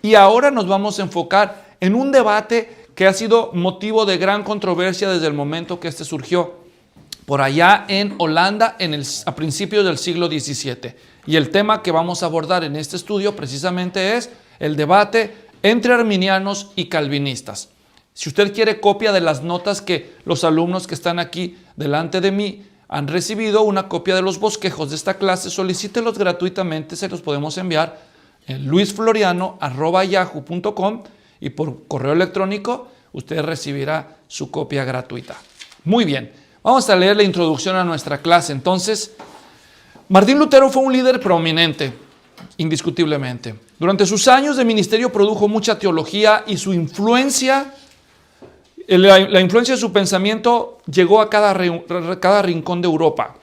Y ahora nos vamos a enfocar en un debate que ha sido motivo de gran controversia desde el momento que surgió por allá en Holanda a principios del siglo XVII. Y el tema que vamos a abordar en este estudio precisamente es el debate entre arminianos y calvinistas. Si usted quiere copia de las notas que los alumnos que están aquí delante de mí han recibido, una copia de los bosquejos de esta clase, solicítelos gratuitamente, se los podemos enviar en luisfloriano@yahoo.com y por correo electrónico usted recibirá su copia gratuita. Muy bien, vamos a leer la introducción a nuestra clase. Entonces, Martín Lutero fue un líder prominente, indiscutiblemente. Durante sus años de ministerio produjo mucha teología y su influencia, la influencia de su pensamiento llegó a cada rincón de Europa.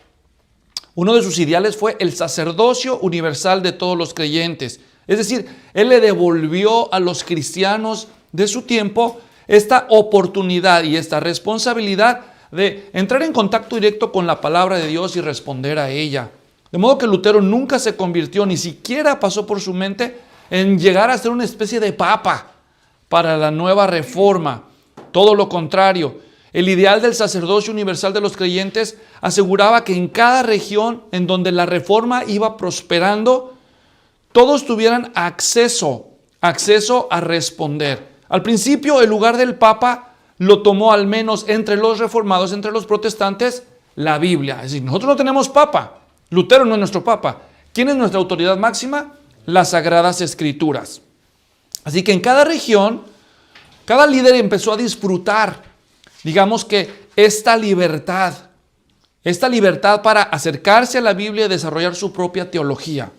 Uno de sus ideales fue el sacerdocio universal de todos los creyentes. Es decir, él le devolvió a los cristianos de su tiempo esta oportunidad y esta responsabilidad de entrar en contacto directo con la palabra de Dios y responder a ella. De modo que Lutero nunca se convirtió, ni siquiera pasó por su mente en llegar a ser una especie de papa para la nueva reforma. Todo lo contrario, el ideal del sacerdocio universal de los creyentes aseguraba que en cada región en donde la reforma iba prosperando, todos tuvieran acceso a responder. Al principio, el lugar del Papa lo tomó, al menos entre los reformados, entre los protestantes, la Biblia. Es decir, nosotros no tenemos Papa. Lutero no es nuestro Papa. ¿Quién es nuestra autoridad máxima? Las Sagradas Escrituras. Así que en cada región, cada líder empezó a disfrutar, digamos que esta libertad para acercarse a la Biblia y desarrollar su propia teología.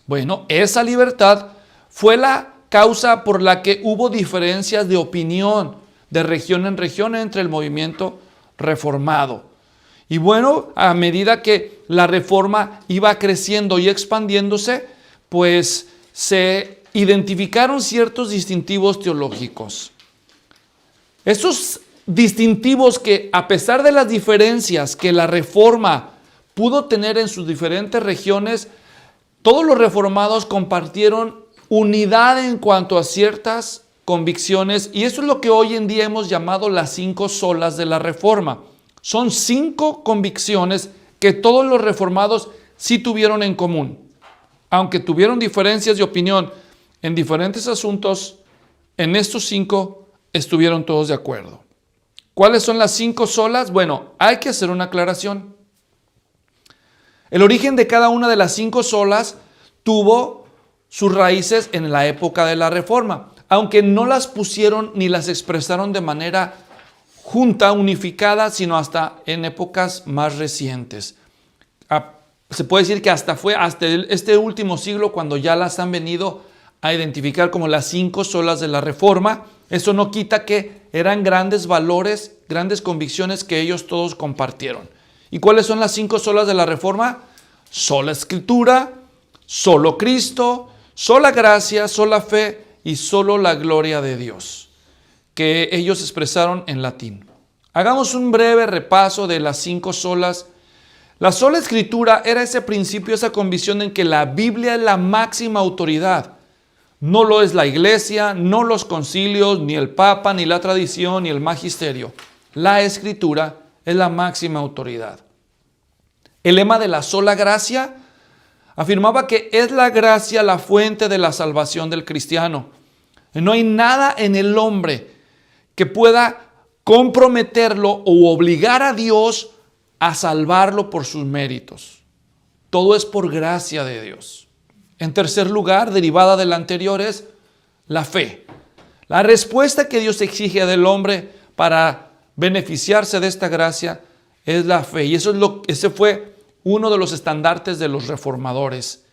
Bueno, esa libertad fue la causa por la que hubo diferencias de opinión de región en región entre el movimiento reformado. Y bueno, a medida que la reforma iba creciendo y expandiéndose, pues se identificaron ciertos distintivos teológicos. Estos distintivos que, a pesar de las diferencias que la reforma pudo tener en sus diferentes regiones, todos los reformados compartieron unidad en cuanto a ciertas convicciones, y eso es lo que hoy en día hemos llamado las 5 solas de la reforma. Son 5 convicciones que todos los reformados sí tuvieron en común. Aunque tuvieron diferencias de opinión en diferentes asuntos, en estos 5 estuvieron todos de acuerdo. ¿Cuáles son las 5 solas? Bueno, hay que hacer una aclaración. El origen de cada una de las 5 solas tuvo sus raíces en la época de la Reforma, aunque no las pusieron ni las expresaron de manera junta, unificada, sino hasta en épocas más recientes. Se puede decir que hasta este último siglo cuando ya las han venido a identificar como las 5 solas de la Reforma. Eso no quita que eran grandes valores, grandes convicciones que ellos todos compartieron. ¿Y cuáles son las 5 solas de la Reforma? Sola Escritura, solo Cristo, sola gracia, sola fe y solo la gloria de Dios, que ellos expresaron en latín. Hagamos un breve repaso de las 5 solas. La sola Escritura era ese principio, esa convicción en que la Biblia es la máxima autoridad. No lo es la iglesia, no los concilios, ni el Papa, ni la tradición, ni el magisterio. La Escritura es la máxima autoridad. El lema de la sola gracia afirmaba que es la gracia la fuente de la salvación del cristiano. No hay nada en el hombre que pueda comprometerlo o obligar a Dios a salvarlo por sus méritos. Todo es por gracia de Dios. En tercer lugar, derivada de la anterior, es la fe. La respuesta que Dios exige del hombre para beneficiarse de esta gracia es la fe. Y ese fue uno de los estandartes de los reformadores.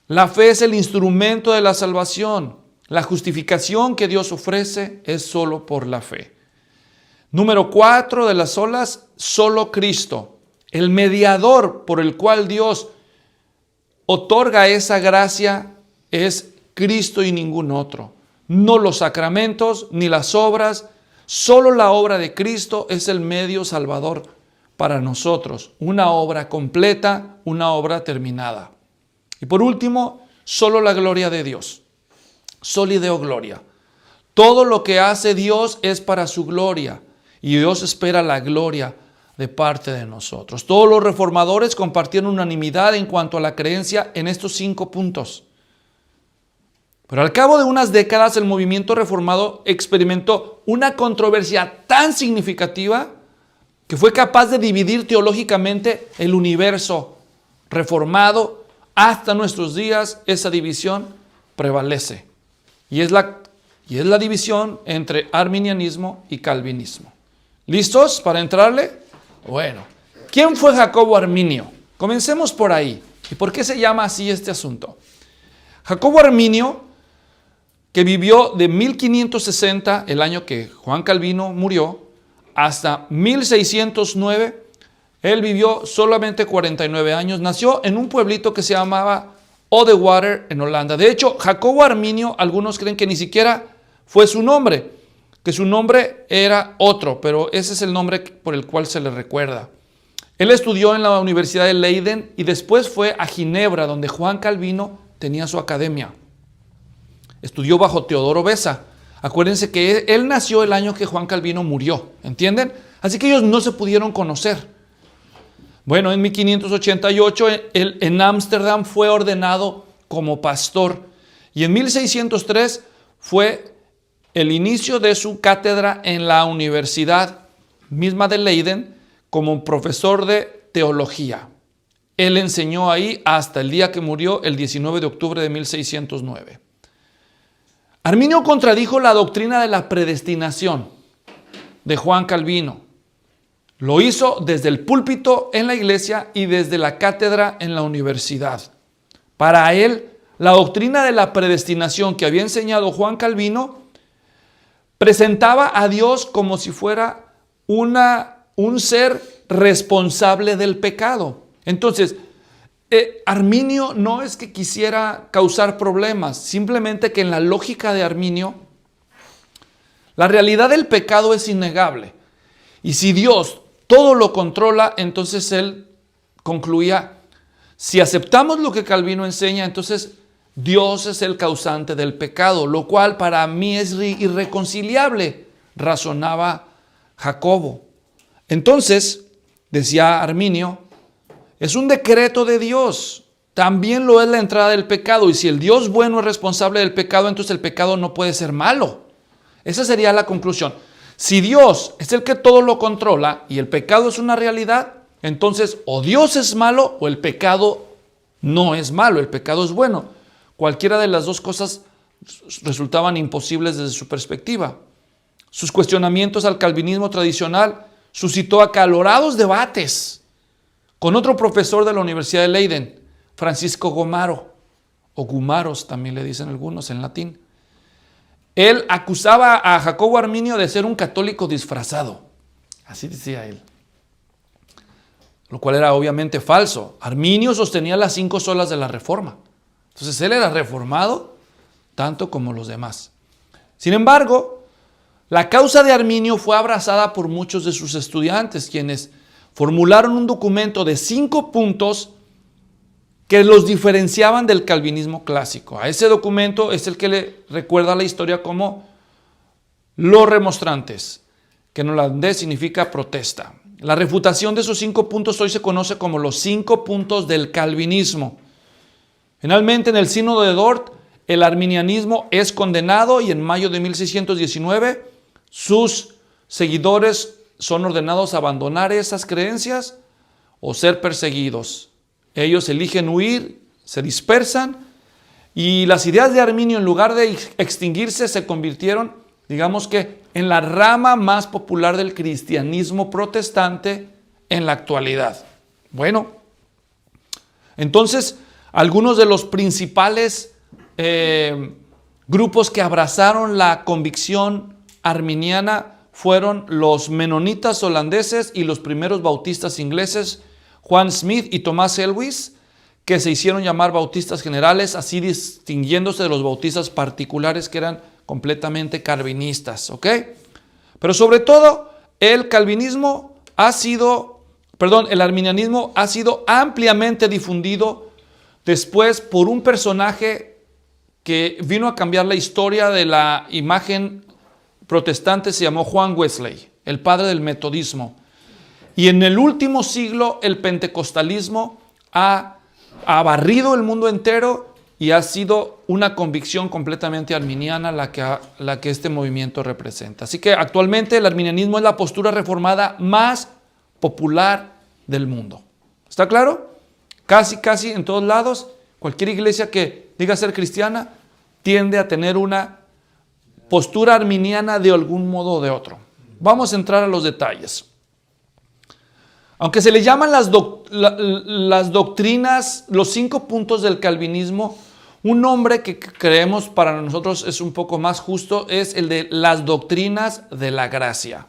La fe es el instrumento de la salvación. La justificación que Dios ofrece es solo por la fe. Número 4 de las solas, solo Cristo. El mediador por el cual Dios otorga esa gracia es Cristo y ningún otro. No los sacramentos ni las obras, solo la obra de Cristo es el medio salvador para nosotros. Una obra completa, una obra terminada. Y por último, solo la gloria de Dios. Soli Deo Gloria. Todo lo que hace Dios es para su gloria y Dios espera la gloria de parte de nosotros. Todos los reformadores compartieron unanimidad en cuanto a la creencia en estos 5 puntos. Pero al cabo de unas décadas el movimiento reformado experimentó una controversia tan significativa que fue capaz de dividir teológicamente el universo reformado. Hasta nuestros días esa división prevalece. Y es la división entre arminianismo y calvinismo. ¿Listos para entrarle? Bueno, ¿quién fue Jacobo Arminio? Comencemos por ahí. ¿Y por qué se llama así este asunto? Jacobo Arminio, que vivió de 1560, el año que Juan Calvino murió, hasta 1609, él vivió solamente 49 años, nació en un pueblito que se llamaba Odewater, en Holanda. De hecho, Jacobo Arminio, algunos creen que ni siquiera fue su nombre, que su nombre era otro, pero ese es el nombre por el cual se le recuerda. Él estudió en la Universidad de Leiden y después fue a Ginebra, donde Juan Calvino tenía su academia. Estudió bajo Teodoro Beza. Acuérdense que él nació el año que Juan Calvino murió, ¿entienden? Así que ellos no se pudieron conocer. Bueno, en 1588 él en Ámsterdam fue ordenado como pastor y en 1603 fue el inicio de su cátedra en la Universidad misma de Leiden como profesor de teología. Él enseñó ahí hasta el día que murió, el 19 de octubre de 1609. Arminio contradijo la doctrina de la predestinación de Juan Calvino. Lo hizo desde el púlpito en la iglesia y desde la cátedra en la universidad. Para él, la doctrina de la predestinación que había enseñado Juan Calvino presentaba a Dios como si fuera un ser responsable del pecado. Entonces, Arminio no es que quisiera causar problemas, simplemente que en la lógica de Arminio, la realidad del pecado es innegable. Y si Dios todo lo controla, entonces él concluía, si aceptamos lo que Calvino enseña, entonces Dios es el causante del pecado, lo cual para mí es irreconciliable, razonaba Jacobo. Entonces, decía Arminio, es un decreto de Dios, también lo es la entrada del pecado, y si el Dios bueno es responsable del pecado, entonces el pecado no puede ser malo. Esa sería la conclusión. Si Dios es el que todo lo controla y el pecado es una realidad, entonces o Dios es malo o el pecado no es malo, el pecado es bueno. Cualquiera de las dos cosas resultaban imposibles desde su perspectiva. Sus cuestionamientos al calvinismo tradicional suscitó acalorados debates con otro profesor de la Universidad de Leiden, Francisco Gomaro, o Gumaros también le dicen algunos en latín. Él acusaba a Jacobo Arminio de ser un católico disfrazado, así decía él, lo cual era obviamente falso. Arminio sostenía las 5 solas de la Reforma, entonces él era reformado tanto como los demás. Sin embargo, la causa de Arminio fue abrazada por muchos de sus estudiantes, quienes formularon un documento de 5 puntos que los diferenciaban del calvinismo clásico. A ese documento es el que le recuerda la historia como los remonstrantes, que en holandés significa protesta. La refutación de esos 5 puntos hoy se conoce como los 5 puntos del calvinismo. Finalmente, en el sínodo de Dort, el arminianismo es condenado y en mayo de 1619 sus seguidores son ordenados a abandonar esas creencias o ser perseguidos. Ellos eligen huir, se dispersan y las ideas de Arminio, en lugar de extinguirse, se convirtieron, digamos que, en la rama más popular del cristianismo protestante en la actualidad. Bueno, entonces, algunos de los principales grupos que abrazaron la convicción arminiana fueron los menonitas holandeses y los primeros bautistas ingleses, Juan Smith y Tomás Elwes, que se hicieron llamar bautistas generales, así distinguiéndose de los bautistas particulares que eran completamente calvinistas, ¿ok? Pero sobre todo, el arminianismo ha sido ampliamente difundido después por un personaje que vino a cambiar la historia de la imagen protestante se llamó Juan Wesley, el padre del metodismo. Y en el último siglo el pentecostalismo ha barrido el mundo entero y ha sido una convicción completamente arminiana la que este movimiento representa. Así que actualmente el arminianismo es la postura reformada más popular del mundo. ¿Está claro? Casi en todos lados, cualquier iglesia que diga ser cristiana tiende a tener una postura arminiana de algún modo o de otro. Vamos a entrar a los detalles. Aunque se le llaman las doctrinas, los 5 puntos del calvinismo, un nombre que creemos para nosotros es un poco más justo es el de las doctrinas de la gracia.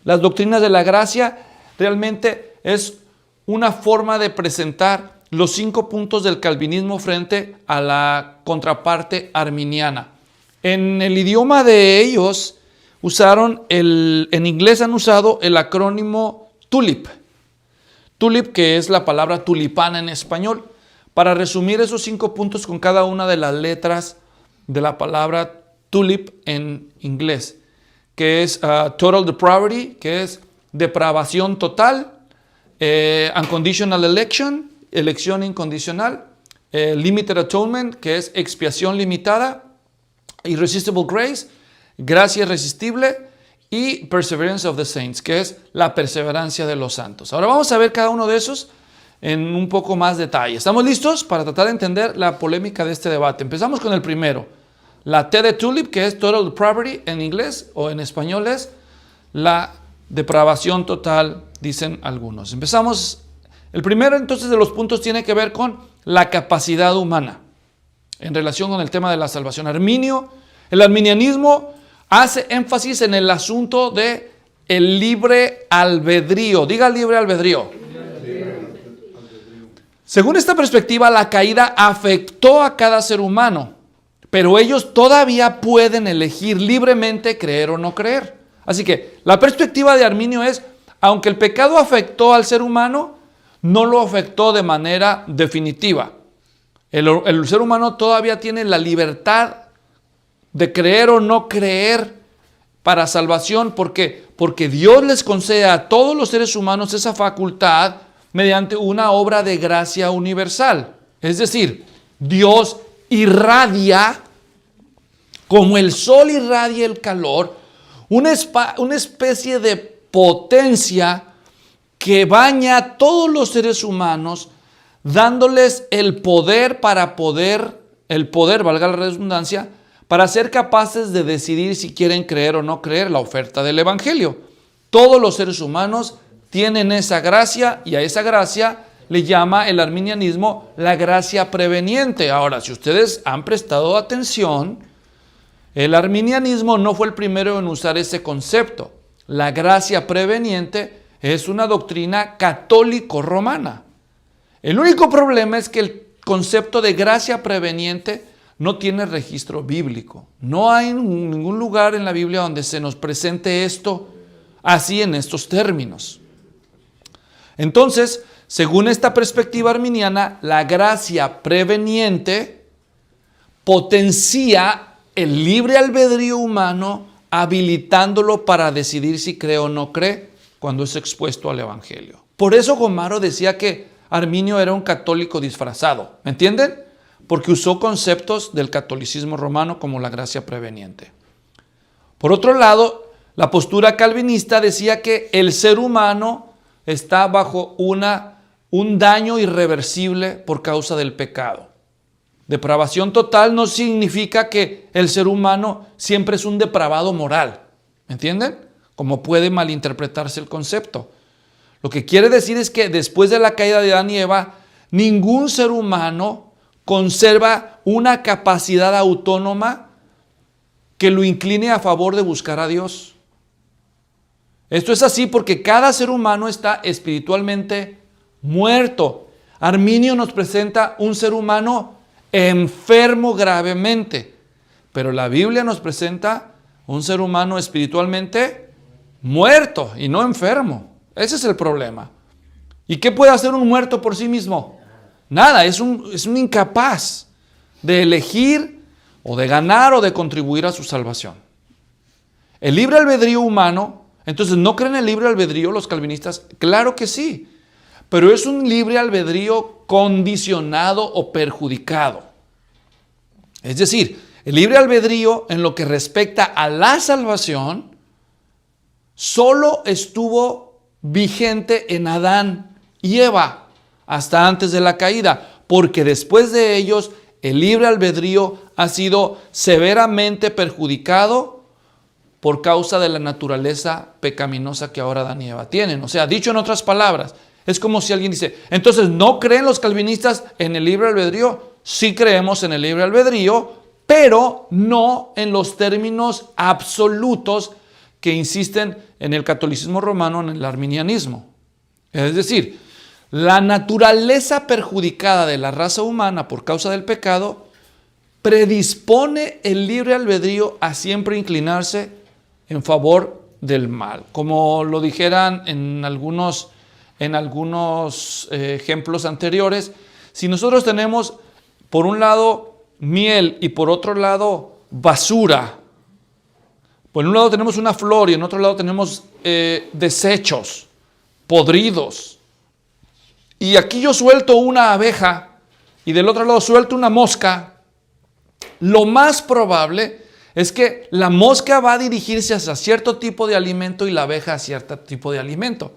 Las doctrinas de la gracia realmente es una forma de presentar los 5 puntos del calvinismo frente a la contraparte arminiana. En el idioma de ellos en inglés han usado el acrónimo TULIP. TULIP, que es la palabra tulipana en español, para resumir esos 5 puntos con cada una de las letras de la palabra TULIP en inglés, que es total depravity, que es depravación total, unconditional election, elección incondicional, limited atonement, que es expiación limitada, irresistible grace, gracia irresistible, y perseverance of the saints, que es la perseverancia de los santos. Ahora vamos a ver cada uno de esos en un poco más detalle. ¿Estamos listos para tratar de entender la polémica de este debate? Empezamos con el primero. La T de TULIP, que es total depravity en inglés, o en español es la depravación total, dicen algunos. Empezamos. El primero entonces de los puntos tiene que ver con la capacidad humana en relación con el tema de la salvación. El arminianismo hace énfasis en el asunto de el libre albedrío. Diga libre albedrío. Según esta perspectiva, la caída afectó a cada ser humano, pero ellos todavía pueden elegir libremente creer o no creer. Así que la perspectiva de Arminio es, aunque el pecado afectó al ser humano, no lo afectó de manera definitiva. El ser humano todavía tiene la libertad de creer o no creer para salvación. ¿Por qué? Porque Dios les concede a todos los seres humanos esa facultad mediante una obra de gracia universal. Es decir, Dios irradia, como el sol irradia el calor, una especie de potencia que baña a todos los seres humanos, dándoles el poder, valga la redundancia, para ser capaces de decidir si quieren creer o no creer la oferta del Evangelio. Todos los seres humanos tienen esa gracia, y a esa gracia le llama el arminianismo la gracia preveniente. Ahora, si ustedes han prestado atención, el arminianismo no fue el primero en usar ese concepto. La gracia preveniente es una doctrina católico-romana. El único problema es que el concepto de gracia preveniente no tiene registro bíblico. No hay ningún lugar en la Biblia donde se nos presente esto así en estos términos. Entonces, según esta perspectiva arminiana, la gracia preveniente potencia el libre albedrío humano, habilitándolo para decidir si cree o no cree cuando es expuesto al Evangelio. Por eso Gomaro decía que Arminio era un católico disfrazado. ¿Me entienden? Porque usó conceptos del catolicismo romano como la gracia preveniente. Por otro lado, la postura calvinista decía que el ser humano está bajo un daño irreversible por causa del pecado. Depravación total no significa que el ser humano siempre es un depravado moral. ¿Me entienden? Como puede malinterpretarse el concepto. Lo que quiere decir es que después de la caída de Adán y Eva, ningún ser humano conserva una capacidad autónoma que lo incline a favor de buscar a Dios. Esto es así porque cada ser humano está espiritualmente muerto. Arminio nos presenta un ser humano enfermo gravemente, pero la Biblia nos presenta un ser humano espiritualmente muerto y no enfermo. Ese es el problema. ¿Y qué puede hacer un muerto por sí mismo? Nada, es un incapaz de elegir o de ganar o de contribuir a su salvación. El libre albedrío humano, entonces, ¿no creen en el libre albedrío los calvinistas? Claro que sí, pero es un libre albedrío condicionado o perjudicado. Es decir, el libre albedrío en lo que respecta a la salvación solo estuvo vigente en Adán y Eva hasta antes de la caída, porque después de ellos el libre albedrío ha sido severamente perjudicado por causa de la naturaleza pecaminosa que ahora Adán y Eva tienen. O sea, dicho en otras palabras, es como si alguien dice, entonces, ¿no creen los calvinistas en el libre albedrío? Sí creemos en el libre albedrío, pero no en los términos absolutos que insisten en el catolicismo romano, en el arminianismo. Es decir, la naturaleza perjudicada de la raza humana por causa del pecado predispone el libre albedrío a siempre inclinarse en favor del mal. Como lo dijeran en algunos ejemplos anteriores, si nosotros tenemos por un lado miel y por otro lado basura, por un lado tenemos una flor y en otro lado tenemos desechos podridos, y aquí yo suelto una abeja y del otro lado suelto una mosca, lo más probable es que la mosca va a dirigirse hacia cierto tipo de alimento y la abeja a cierto tipo de alimento.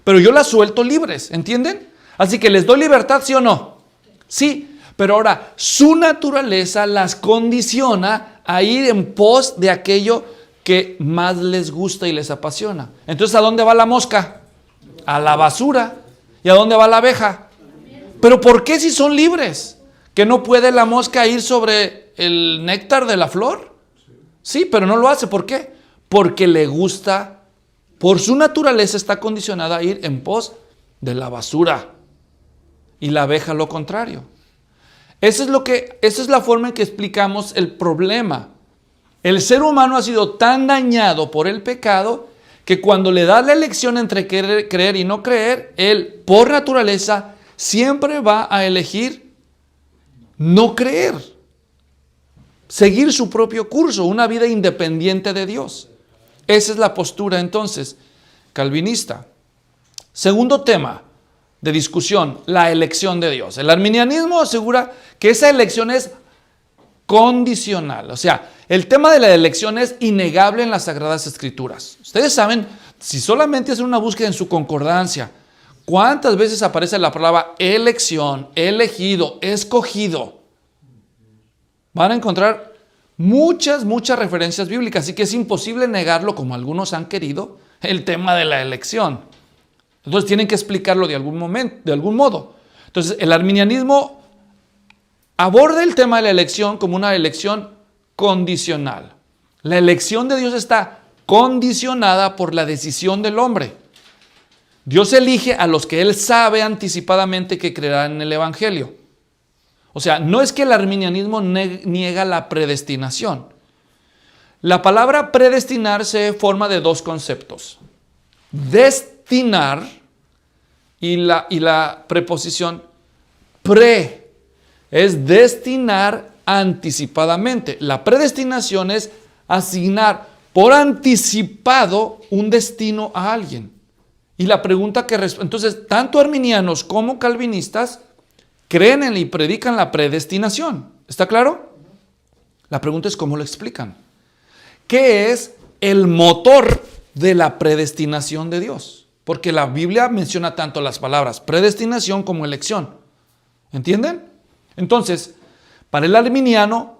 Pero yo las suelto libres, ¿entienden? Así que les doy libertad, ¿sí o no? Sí, pero ahora su naturaleza las condiciona a ir en pos de aquello que más les gusta y les apasiona. Entonces, ¿a dónde va la mosca? A la basura. ¿Y a dónde va la abeja? ¿Pero por qué si son libres? ¿Que no puede la mosca ir sobre el néctar de la flor? Sí, pero no lo hace. ¿Por qué? Porque le gusta, por su naturaleza está condicionada a ir en pos de la basura. Y la abeja lo contrario. Esa es la forma en que explicamos el problema. El ser humano ha sido tan dañado por el pecado que cuando le da la elección entre creer y no creer, él, por naturaleza, siempre va a elegir no creer. Seguir su propio curso, una vida independiente de Dios. Esa es la postura, entonces, calvinista. Segundo tema de discusión, la elección de Dios. El arminianismo asegura que esa elección es condicional. O sea, el tema de la elección es innegable en las Sagradas Escrituras. Ustedes saben, si solamente hacen una búsqueda en su concordancia, ¿cuántas veces aparece la palabra elección, elegido, escogido? Van a encontrar muchas referencias bíblicas, así que es imposible negarlo, como algunos han querido, el tema de la elección. Entonces tienen que explicarlo de algún modo. Entonces el arminianismo aborda el tema de la elección como una elección condicional. La elección de Dios está condicionada por la decisión del hombre. Dios elige a los que Él sabe anticipadamente que creerán en el Evangelio. O sea, no es que el arminianismo niega la predestinación. La palabra predestinar se forma de dos conceptos. Destinar y la preposición pre. Es destinar anticipadamente. La predestinación es asignar por anticipado un destino a alguien. Y la pregunta que entonces, tanto arminianos como calvinistas creen en y predican la predestinación. ¿Está claro? La pregunta es ¿cómo lo explican? ¿Qué es el motor de la predestinación de Dios? Porque la Biblia menciona tanto las palabras predestinación como elección. ¿Entienden? Entonces, para el arminiano,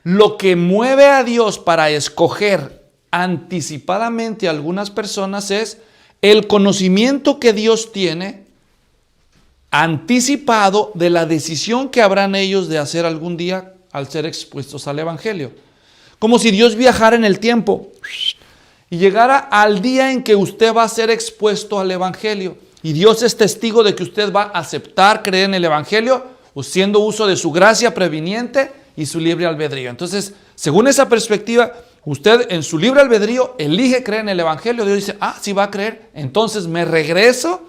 lo que mueve a Dios para escoger anticipadamente a algunas personas es el conocimiento que Dios tiene anticipado de la decisión que habrán ellos de hacer algún día al ser expuestos al Evangelio. Como si Dios viajara en el tiempo y llegara al día en que usted va a ser expuesto al Evangelio. Y Dios es testigo de que usted va a aceptar, creer en el Evangelio, haciendo uso de su gracia previniente y su libre albedrío. Entonces, según esa perspectiva, usted en su libre albedrío elige creer en el Evangelio. Dios dice, sí va a creer. Entonces me regreso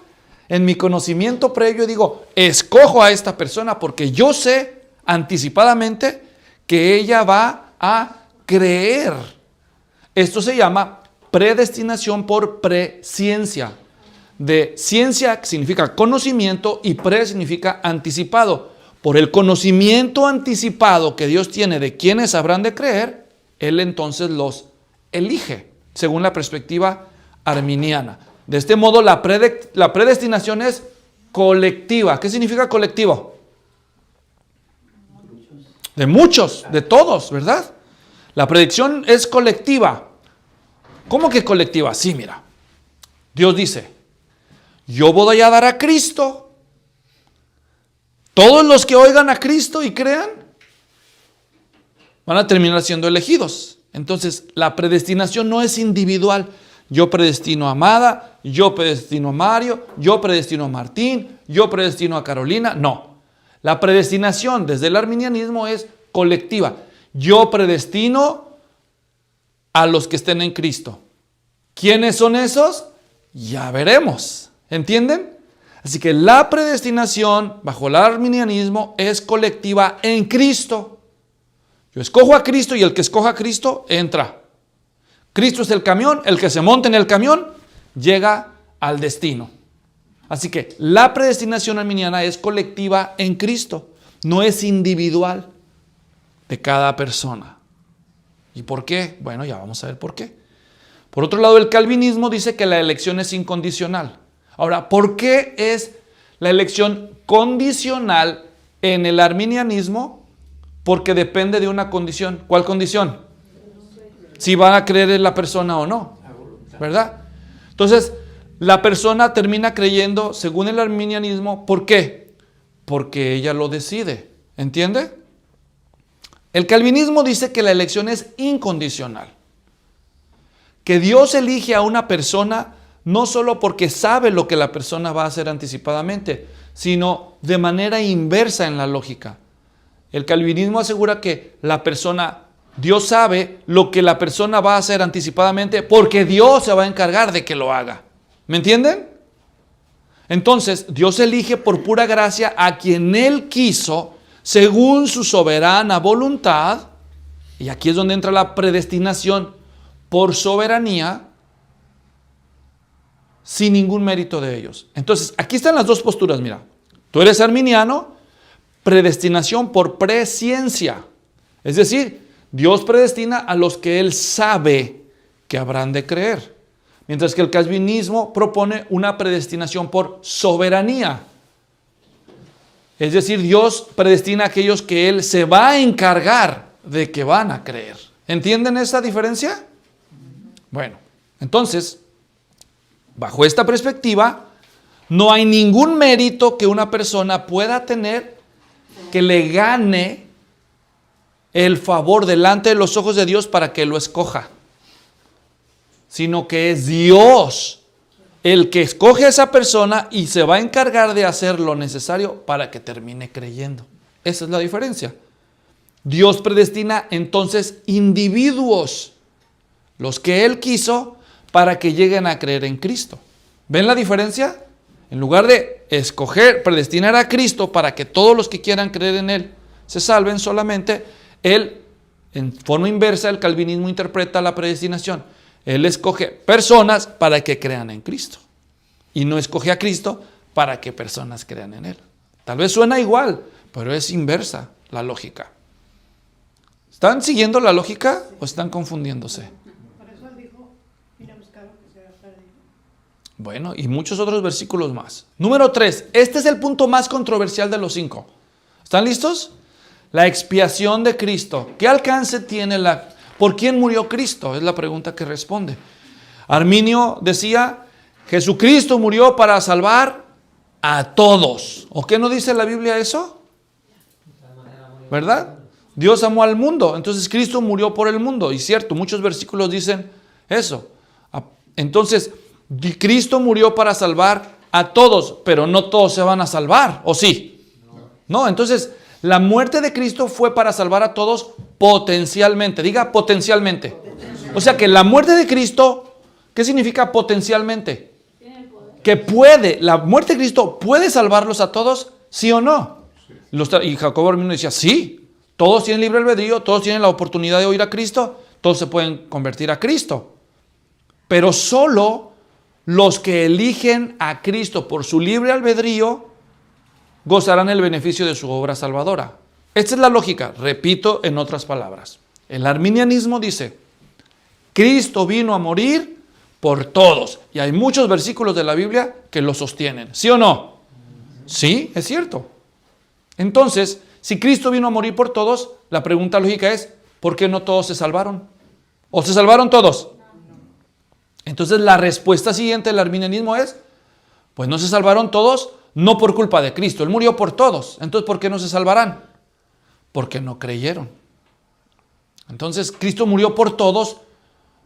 en mi conocimiento previo y digo, escojo a esta persona porque yo sé anticipadamente que ella va a creer. Esto se llama predestinación por presciencia. De ciencia significa conocimiento y pre significa anticipado. Por el conocimiento anticipado que Dios tiene de quienes habrán de creer, Él entonces los elige, según la perspectiva arminiana. De este modo, la predestinación es colectiva. ¿Qué significa colectivo? De muchos, de todos, ¿verdad? La predicción es colectiva. ¿Cómo que colectiva? Sí, mira. Dios dice, yo voy a dar a Cristo. Todos los que oigan a Cristo y crean van a terminar siendo elegidos. Entonces, la predestinación no es individual. Yo predestino a Amada, yo predestino a Mario, yo predestino a Martín, yo predestino a Carolina. No. La predestinación desde el arminianismo es colectiva. Yo predestino a los que estén en Cristo. ¿Quiénes son esos? Ya veremos. ¿Entienden? Así que la predestinación bajo el arminianismo es colectiva en Cristo. Yo escojo a Cristo y el que escoja a Cristo entra. Cristo es el camión, el que se monta en el camión llega al destino. Así que la predestinación arminiana es colectiva en Cristo, no es individual de cada persona. ¿Y por qué? Bueno, ya vamos a ver por qué. Por otro lado, el calvinismo dice que la elección es incondicional. Ahora, ¿por qué es la elección condicional en el arminianismo? Porque depende de una condición. ¿Cuál condición? Si van a creer en la persona o no, ¿verdad? Entonces, la persona termina creyendo según el arminianismo. ¿Por qué? Porque ella lo decide. ¿Entiende? El calvinismo dice que la elección es incondicional. Que Dios elige a una persona no solo porque sabe lo que la persona va a hacer anticipadamente, sino de manera inversa en la lógica. El calvinismo asegura que Dios sabe lo que la persona va a hacer anticipadamente porque Dios se va a encargar de que lo haga. ¿Me entienden? Entonces, Dios elige por pura gracia a quien Él quiso, según su soberana voluntad, y aquí es donde entra la predestinación por soberanía, sin ningún mérito de ellos. Entonces, aquí están las dos posturas, mira. Tú eres arminiano, predestinación por presciencia. Es decir, Dios predestina a los que Él sabe que habrán de creer. Mientras que el calvinismo propone una predestinación por soberanía. Es decir, Dios predestina a aquellos que Él se va a encargar de que van a creer. ¿Entienden esa diferencia? Bueno, entonces, bajo esta perspectiva, no hay ningún mérito que una persona pueda tener que le gane el favor delante de los ojos de Dios para que lo escoja, sino que es Dios el que escoge a esa persona y se va a encargar de hacer lo necesario para que termine creyendo. Esa es la diferencia. Dios predestina entonces individuos, los que Él quiso, para que lleguen a creer en Cristo. ¿Ven la diferencia? En lugar de predestinar a Cristo para que todos los que quieran creer en Él se salven solamente, Él, en forma inversa, el calvinismo interpreta la predestinación. Él escoge personas para que crean en Cristo. Y no escoge a Cristo para que personas crean en Él. Tal vez suena igual, pero es inversa la lógica. ¿Están siguiendo la lógica o están confundiéndose? Por eso Él dijo, mira, buscar lo que sea perdido. Bueno, y muchos otros versículos más. Número 3. Este es el punto más controversial de los 5. ¿Están listos? La expiación de Cristo. ¿Qué alcance tiene ¿Por quién murió Cristo? Es la pregunta que responde. Arminio decía, Jesucristo murió para salvar a todos. ¿O qué no dice la Biblia eso? ¿Verdad? Dios amó al mundo, entonces Cristo murió por el mundo. Y cierto, muchos versículos dicen eso. Entonces, Cristo murió para salvar a todos, pero no todos se van a salvar, ¿o sí? No, entonces, la muerte de Cristo fue para salvar a todos potencialmente. Diga potencialmente. O sea que la muerte de Cristo, ¿qué significa potencialmente? Que la muerte de Cristo puede salvarlos a todos, ¿sí o no? Y Jacobo Arminio decía, sí, Todos tienen libre albedrío, todos tienen la oportunidad de oír a Cristo, todos se pueden convertir a Cristo. Pero solo los que eligen a Cristo por su libre albedrío gozarán el beneficio de su obra salvadora. Esta es la lógica, repito en otras palabras. El arminianismo dice, Cristo vino a morir por todos. Y hay muchos versículos de la Biblia que lo sostienen. ¿Sí o no? Sí, es cierto. Entonces, si Cristo vino a morir por todos, la pregunta lógica es, ¿por qué no todos se salvaron? ¿O se salvaron todos? Entonces, la respuesta siguiente del arminianismo es, pues no se salvaron todos, no por culpa de Cristo. Él murió por todos. Entonces, ¿por qué no se salvarán? Porque no creyeron. Entonces, Cristo murió por todos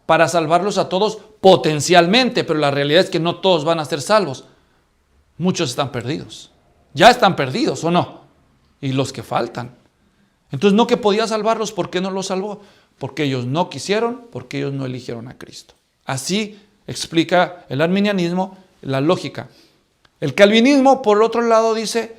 para salvarlos a todos potencialmente, pero la realidad es que no todos van a ser salvos. Muchos están perdidos. Ya están perdidos, ¿o no? Y los que faltan. Entonces, no que podía salvarlos, ¿por qué no los salvó? Porque ellos no quisieron, porque ellos no eligieron a Cristo. Así explica el arminianismo la lógica. El calvinismo, por otro lado, dice,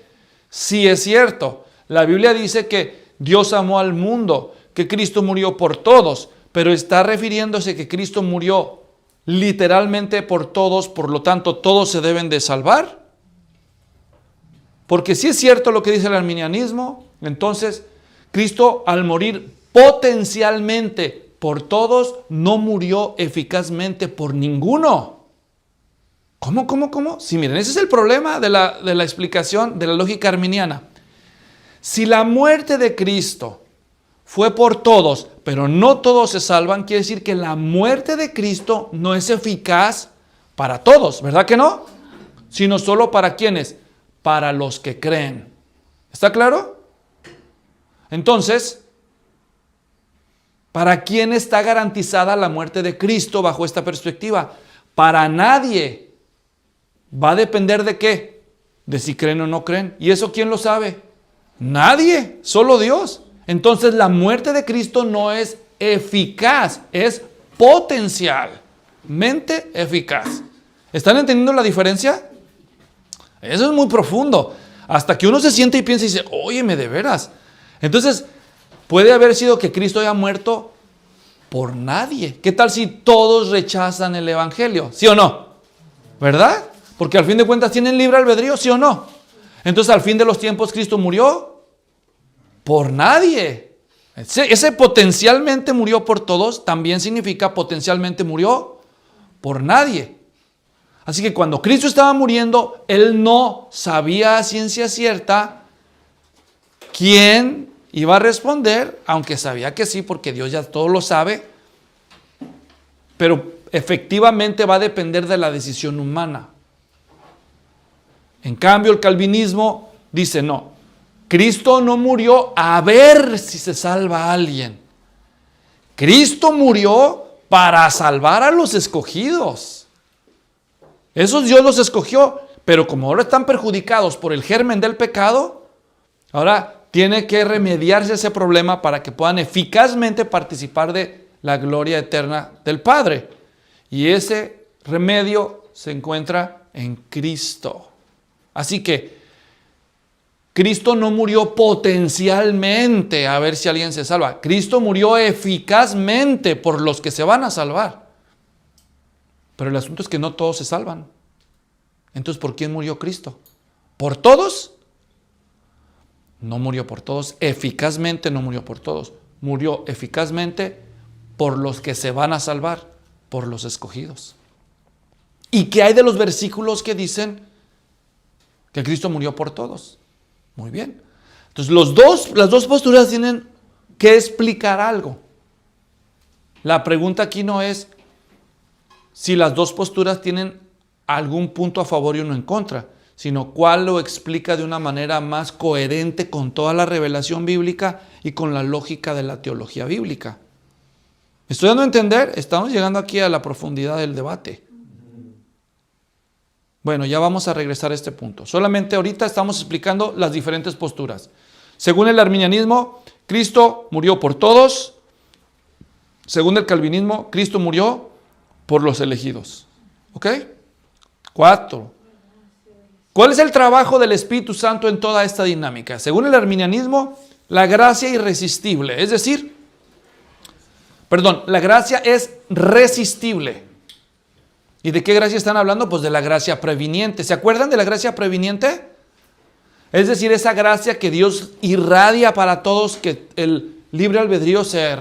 sí es cierto, la Biblia dice que Dios amó al mundo, que Cristo murió por todos, pero está refiriéndose que Cristo murió literalmente por todos, por lo tanto, todos se deben de salvar. Porque si es cierto lo que dice el arminianismo, entonces Cristo al morir potencialmente por todos, no murió eficazmente por ninguno. ¿Cómo? Sí, miren, ese es el problema de la explicación de la lógica arminiana. Si la muerte de Cristo fue por todos, pero no todos se salvan, quiere decir que la muerte de Cristo no es eficaz para todos, ¿verdad que no? Sino solo para ¿quiénes? Para los que creen. ¿Está claro? Entonces, ¿para quién está garantizada la muerte de Cristo bajo esta perspectiva? Para nadie. ¿Va a depender de qué? De si creen o no creen. ¿Y eso quién lo sabe? Nadie, solo Dios. Entonces la muerte de Cristo no es eficaz, es potencialmente eficaz. ¿Están entendiendo la diferencia? Eso es muy profundo. Hasta que uno se siente y piensa y dice, óyeme, de veras. Entonces, puede haber sido que Cristo haya muerto por nadie. ¿Qué tal si todos rechazan el evangelio? ¿Sí o no? ¿Verdad? Porque al fin de cuentas tienen libre albedrío, ¿sí o no? Entonces, al fin de los tiempos, Cristo murió por nadie. Ese potencialmente murió por todos, también significa potencialmente murió por nadie. Así que cuando Cristo estaba muriendo, Él no sabía a ciencia cierta quién iba a responder, aunque sabía que sí, porque Dios ya todo lo sabe, pero efectivamente va a depender de la decisión humana. En cambio, el calvinismo dice, no, Cristo no murió a ver si se salva a alguien. Cristo murió para salvar a los escogidos. Esos Dios los escogió, pero como ahora están perjudicados por el germen del pecado, ahora tiene que remediarse ese problema para que puedan eficazmente participar de la gloria eterna del Padre. Y ese remedio se encuentra en Cristo. Así que Cristo no murió potencialmente a ver si alguien se salva. Cristo murió eficazmente por los que se van a salvar. Pero el asunto es que no todos se salvan. Entonces, ¿por quién murió Cristo? ¿Por todos? No murió por todos. Eficazmente no murió por todos. Murió eficazmente por los que se van a salvar, por los escogidos. ¿Y qué hay de los versículos que dicen que Cristo murió por todos? Muy bien. Entonces, las dos posturas tienen que explicar algo. La pregunta aquí no es si las dos posturas tienen algún punto a favor y uno en contra, sino cuál lo explica de una manera más coherente con toda la revelación bíblica y con la lógica de la teología bíblica. ¿Me estoy dando a entender? Estamos llegando aquí a la profundidad del debate. Bueno, ya vamos a regresar a este punto. Solamente ahorita estamos explicando las diferentes posturas. Según el arminianismo, Cristo murió por todos. Según el calvinismo, Cristo murió por los elegidos. ¿Ok? 4. ¿Cuál es el trabajo del Espíritu Santo en toda esta dinámica? Según el arminianismo, la gracia irresistible. Es decir, la gracia es resistible. ¿Y de qué gracia están hablando? Pues de la gracia previniente. ¿Se acuerdan de la gracia previniente? Es decir, esa gracia que Dios irradia para todos, que el libre albedrío se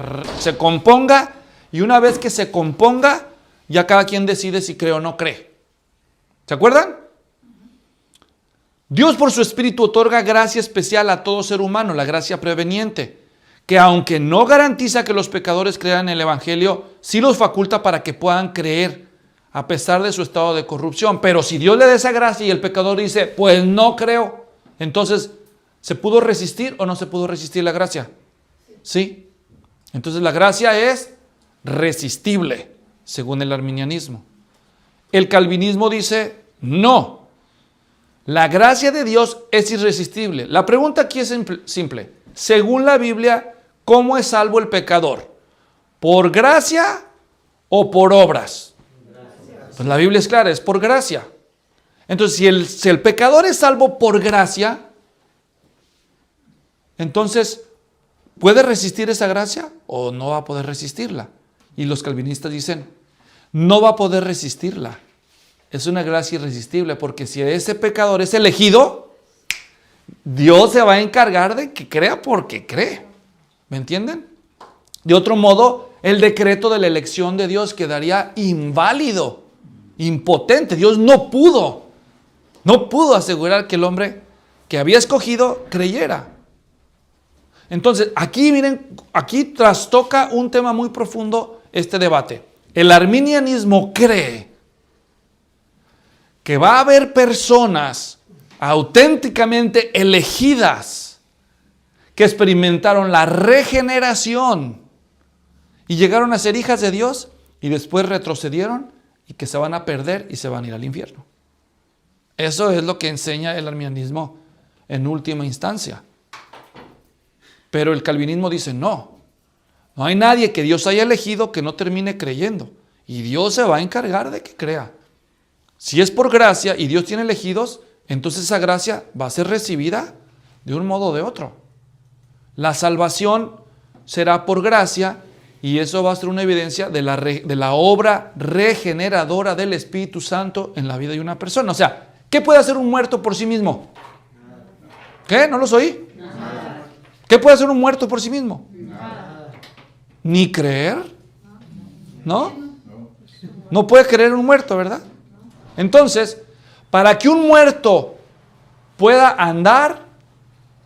componga, y una vez que se componga, ya cada quien decide si cree o no cree. ¿Se acuerdan? Dios por su Espíritu otorga gracia especial a todo ser humano, la gracia preveniente, que aunque no garantiza que los pecadores crean en el Evangelio, sí los faculta para que puedan creer a pesar de su estado de corrupción. Pero si Dios le da esa gracia y el pecador dice, pues no creo, entonces, ¿se pudo resistir o no se pudo resistir la gracia? Sí. Entonces la gracia es resistible, según el arminianismo. El calvinismo dice, no. La gracia de Dios es irresistible. La pregunta aquí es simple. Según la Biblia, ¿cómo es salvo el pecador? ¿Por gracia o por obras? Pues la Biblia es clara, es por gracia. Entonces, si el pecador es salvo por gracia, entonces, ¿puede resistir esa gracia o no va a poder resistirla? Y los calvinistas dicen, no va a poder resistirla. Es una gracia irresistible, porque si ese pecador es elegido, Dios se va a encargar de que crea porque cree. ¿Me entienden? De otro modo, el decreto de la elección de Dios quedaría inválido, impotente. Dios no pudo asegurar que el hombre que había escogido creyera. Entonces, aquí miren, aquí trastoca un tema muy profundo este debate. El arminianismo cree que va a haber personas auténticamente elegidas que experimentaron la regeneración y llegaron a ser hijas de Dios y después retrocedieron y que se van a perder y se van a ir al infierno. Eso es lo que enseña el arminianismo en última instancia. Pero el calvinismo dice no hay nadie que Dios haya elegido que no termine creyendo. Y Dios se va a encargar de que crea. Si es por gracia y Dios tiene elegidos, entonces esa gracia va a ser recibida de un modo o de otro. La salvación será por gracia y eso va a ser una evidencia de la obra regeneradora del Espíritu Santo en la vida de una persona. O sea, ¿qué puede hacer un muerto por sí mismo? ¿Qué? ¿No los oí? ¿Qué puede hacer un muerto por sí mismo? ¿Ni creer? ¿No? No puede creer un muerto, ¿verdad? Entonces, para que un muerto pueda andar,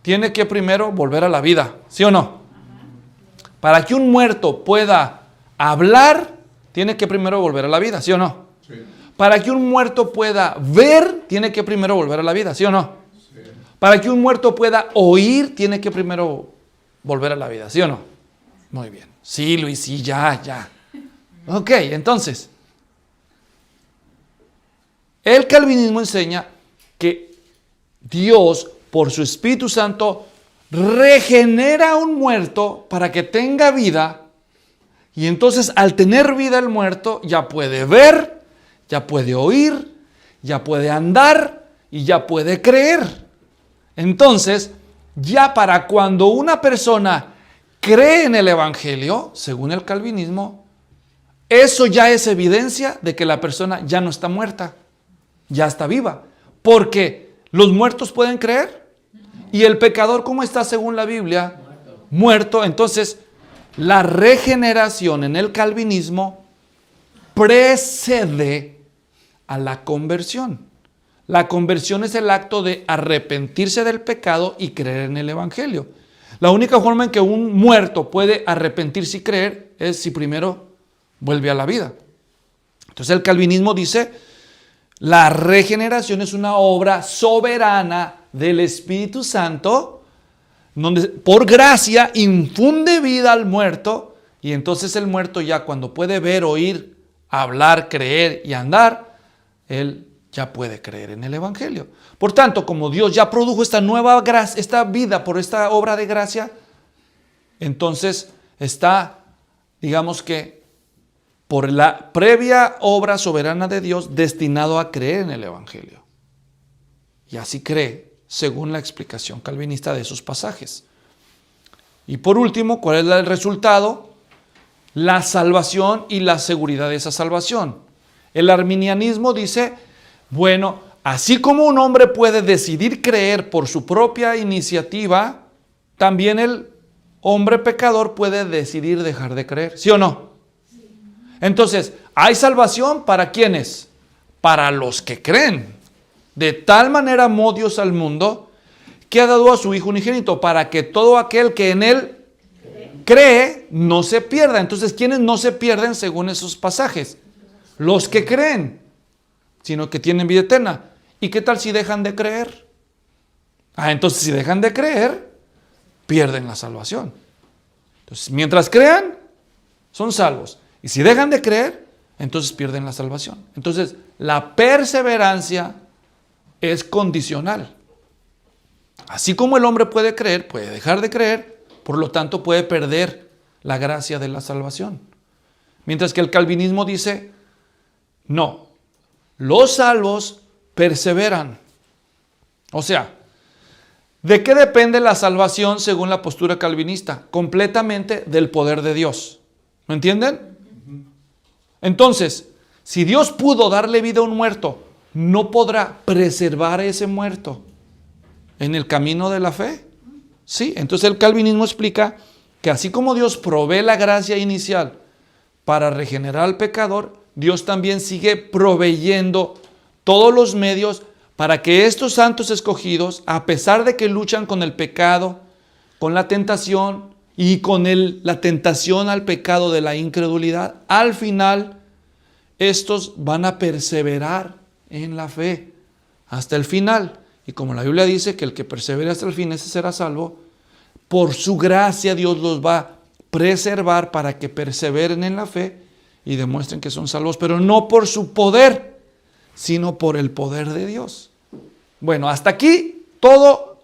tiene que primero volver a la vida, ¿sí o no? Para que un muerto pueda hablar, tiene que primero volver a la vida, ¿sí o no? Sí. Para que un muerto pueda ver, tiene que primero volver a la vida, ¿sí o no? Sí. Para que un muerto pueda oír, tiene que primero volver a la vida, ¿sí o no? Muy bien. Sí, Luis, sí, ya. Ok, entonces, el calvinismo enseña que Dios, por su Espíritu Santo, regenera a un muerto para que tenga vida, y entonces al tener vida el muerto ya puede ver, ya puede oír, ya puede andar y ya puede creer. Entonces, ya para cuando una persona cree en el Evangelio, según el calvinismo, eso ya es evidencia de que la persona ya no está muerta, ya está viva, porque los muertos pueden creer. Y el pecador, ¿cómo está según la Biblia? Muerto. Entonces, la regeneración en el calvinismo precede a la conversión. La conversión es el acto de arrepentirse del pecado y creer en el Evangelio. La única forma en que un muerto puede arrepentirse y creer es si primero vuelve a la vida. Entonces el calvinismo dice, la regeneración es una obra soberana del Espíritu Santo, donde por gracia infunde vida al muerto, y entonces el muerto ya cuando puede ver, oír, hablar, creer y andar, él ya puede creer en el Evangelio. Por tanto, como Dios ya produjo esta nueva gracia, esta vida por esta obra de gracia, entonces está, digamos que, por la previa obra soberana de Dios, destinado a creer en el Evangelio. Y así cree, según la explicación calvinista de esos pasajes. Y por último, ¿cuál es el resultado? La salvación y la seguridad de esa salvación. El arminianismo dice, bueno, así como un hombre puede decidir creer por su propia iniciativa, también el hombre pecador puede decidir dejar de creer. ¿Sí o no? Sí. Entonces, ¿hay salvación para quiénes? Para los que creen. De tal manera amó Dios al mundo que ha dado a su Hijo unigénito para que todo aquel que en Él cree no se pierda. Entonces, ¿quiénes no se pierden según esos pasajes? Los que creen, sino que tienen vida eterna. ¿Y qué tal si dejan de creer? Entonces si dejan de creer, pierden la salvación. Entonces, mientras crean, son salvos. Y si dejan de creer, entonces pierden la salvación. Entonces, la perseverancia es condicional. Así como el hombre puede creer, puede dejar de creer, por lo tanto puede perder la gracia de la salvación. Mientras que el calvinismo dice, no, los salvos perseveran. O sea, ¿de qué depende la salvación según la postura calvinista? Completamente del poder de Dios. ¿Me entienden? Entonces, si Dios pudo darle vida a un muerto, ¿no podrá preservar a ese muerto en el camino de la fe? Sí, entonces el calvinismo explica que así como Dios provee la gracia inicial para regenerar al pecador, Dios también sigue proveyendo todos los medios para que estos santos escogidos, a pesar de que luchan con el pecado, con la tentación y con la tentación al pecado de la incredulidad, al final estos van a perseverar en la fe hasta el final. Y como la Biblia dice que el que persevere hasta el fin, ese será salvo, por su gracia Dios los va a preservar para que perseveren en la fe y demuestren que son salvos, pero no por su poder, sino por el poder de Dios. Bueno, hasta aquí todo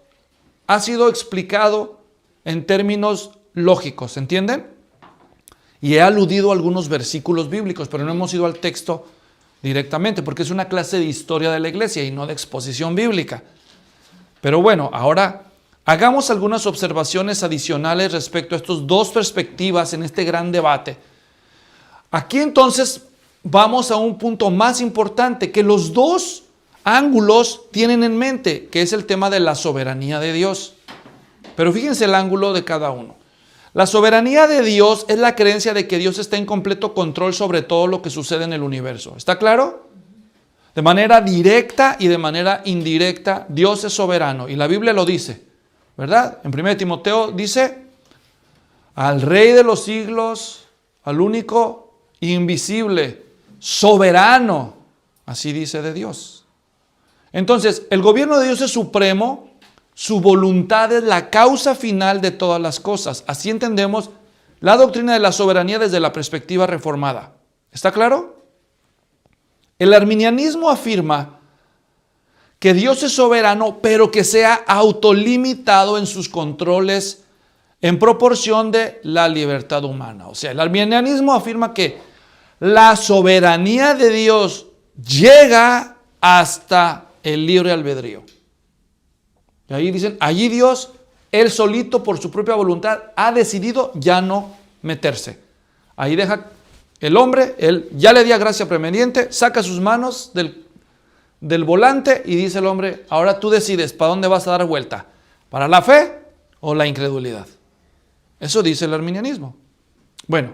ha sido explicado en términos lógicos, ¿entienden? Y he aludido a algunos versículos bíblicos, pero no hemos ido al texto directamente, porque es una clase de historia de la iglesia y no de exposición bíblica. Pero bueno, ahora hagamos algunas observaciones adicionales respecto a estas dos perspectivas en este gran debate. Aquí entonces vamos a un punto más importante que los dos ángulos tienen en mente, que es el tema de la soberanía de Dios. Pero fíjense el ángulo de cada uno. La soberanía de Dios es la creencia de que Dios está en completo control sobre todo lo que sucede en el universo. ¿Está claro? De manera directa y de manera indirecta, Dios es soberano. Y la Biblia lo dice, ¿verdad? En 1 Timoteo dice, al Rey de los siglos, al único invisible, soberano, así dice de Dios. Entonces, el gobierno de Dios es supremo, su voluntad es la causa final de todas las cosas. Así entendemos la doctrina de la soberanía desde la perspectiva reformada. ¿Está claro? El arminianismo afirma que Dios es soberano, pero que sea autolimitado en sus controles en proporción de la libertad humana. O sea, el arminianismo afirma que la soberanía de Dios llega hasta el libre albedrío. Y ahí dicen, allí Dios, Él solito por su propia voluntad, ha decidido ya no meterse. Ahí deja el hombre, Él ya le dio gracia preveniente, saca sus manos del volante y dice el hombre, ahora tú decides para dónde vas a dar vuelta, para la fe o la incredulidad. Eso dice el arminianismo. Bueno,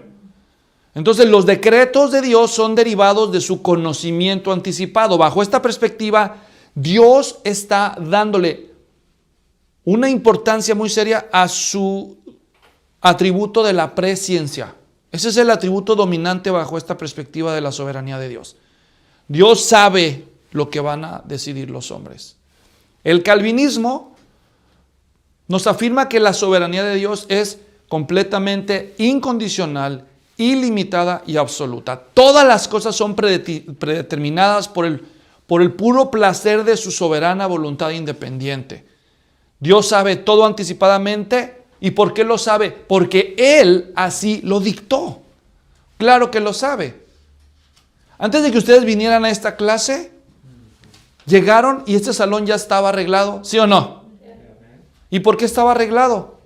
entonces los decretos de Dios son derivados de su conocimiento anticipado. Bajo esta perspectiva, Dios está dándole una importancia muy seria a su atributo de la presciencia. Ese es el atributo dominante bajo esta perspectiva de la soberanía de Dios. Dios sabe lo que van a decidir los hombres. El calvinismo nos afirma que la soberanía de Dios es completamente incondicional, ilimitada y absoluta. Todas las cosas son predeterminadas por el puro placer de su soberana voluntad independiente. Dios sabe todo anticipadamente. ¿Y por qué lo sabe? Porque Él así lo dictó. Claro que lo sabe. Antes de que ustedes vinieran a esta clase, llegaron y este salón ya estaba arreglado, ¿sí o no? ¿Y por qué estaba arreglado?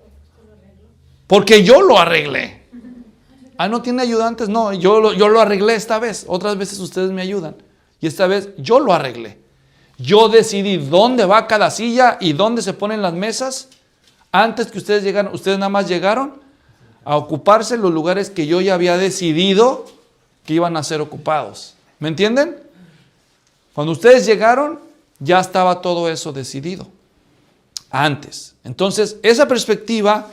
porque yo lo arreglé. Ah, ¿no tiene ayudantes? No, yo lo arreglé esta vez. Otras veces ustedes me ayudan. Y esta vez yo lo arreglé. Yo decidí dónde va cada silla y dónde se ponen las mesas. Antes que ustedes llegaron, ustedes nada más llegaron a ocuparse los lugares que yo ya había decidido que iban a ser ocupados. ¿Me entienden? Cuando ustedes llegaron, ya estaba todo eso decidido. Antes. Entonces, esa perspectiva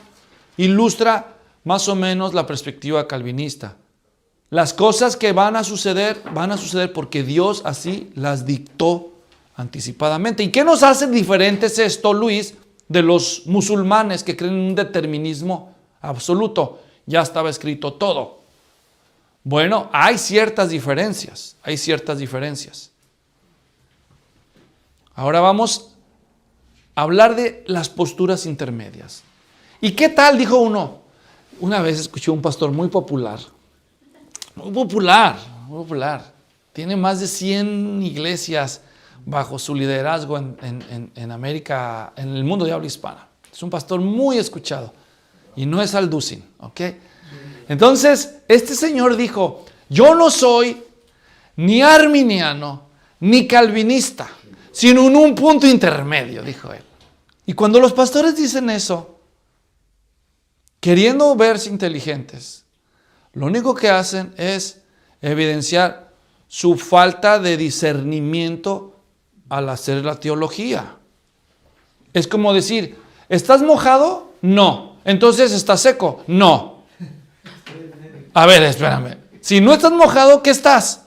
ilustra más o menos la perspectiva calvinista. Las cosas que van a suceder porque Dios así las dictó anticipadamente. ¿Y qué nos hace diferentes esto, Luis, de los musulmanes que creen en un determinismo absoluto? Ya estaba escrito todo. Bueno, hay ciertas diferencias. Ahora vamos a hablar de las posturas intermedias. ¿Y qué tal? Dijo uno. Una vez escuché a un pastor muy popular. Tiene más de 100 iglesias bajo su liderazgo en América, en el mundo de habla hispana. Es un pastor muy escuchado. Y no es Alducin, ¿ok? Entonces, este señor dijo, yo no soy ni arminiano, ni calvinista, sino en un punto intermedio, dijo él. Y cuando los pastores dicen eso, queriendo verse inteligentes, lo único que hacen es evidenciar su falta de discernimiento al hacer la teología. Es como decir, ¿estás mojado? No. Entonces, ¿estás seco? No. A ver, espérame. Si no estás mojado, ¿qué estás?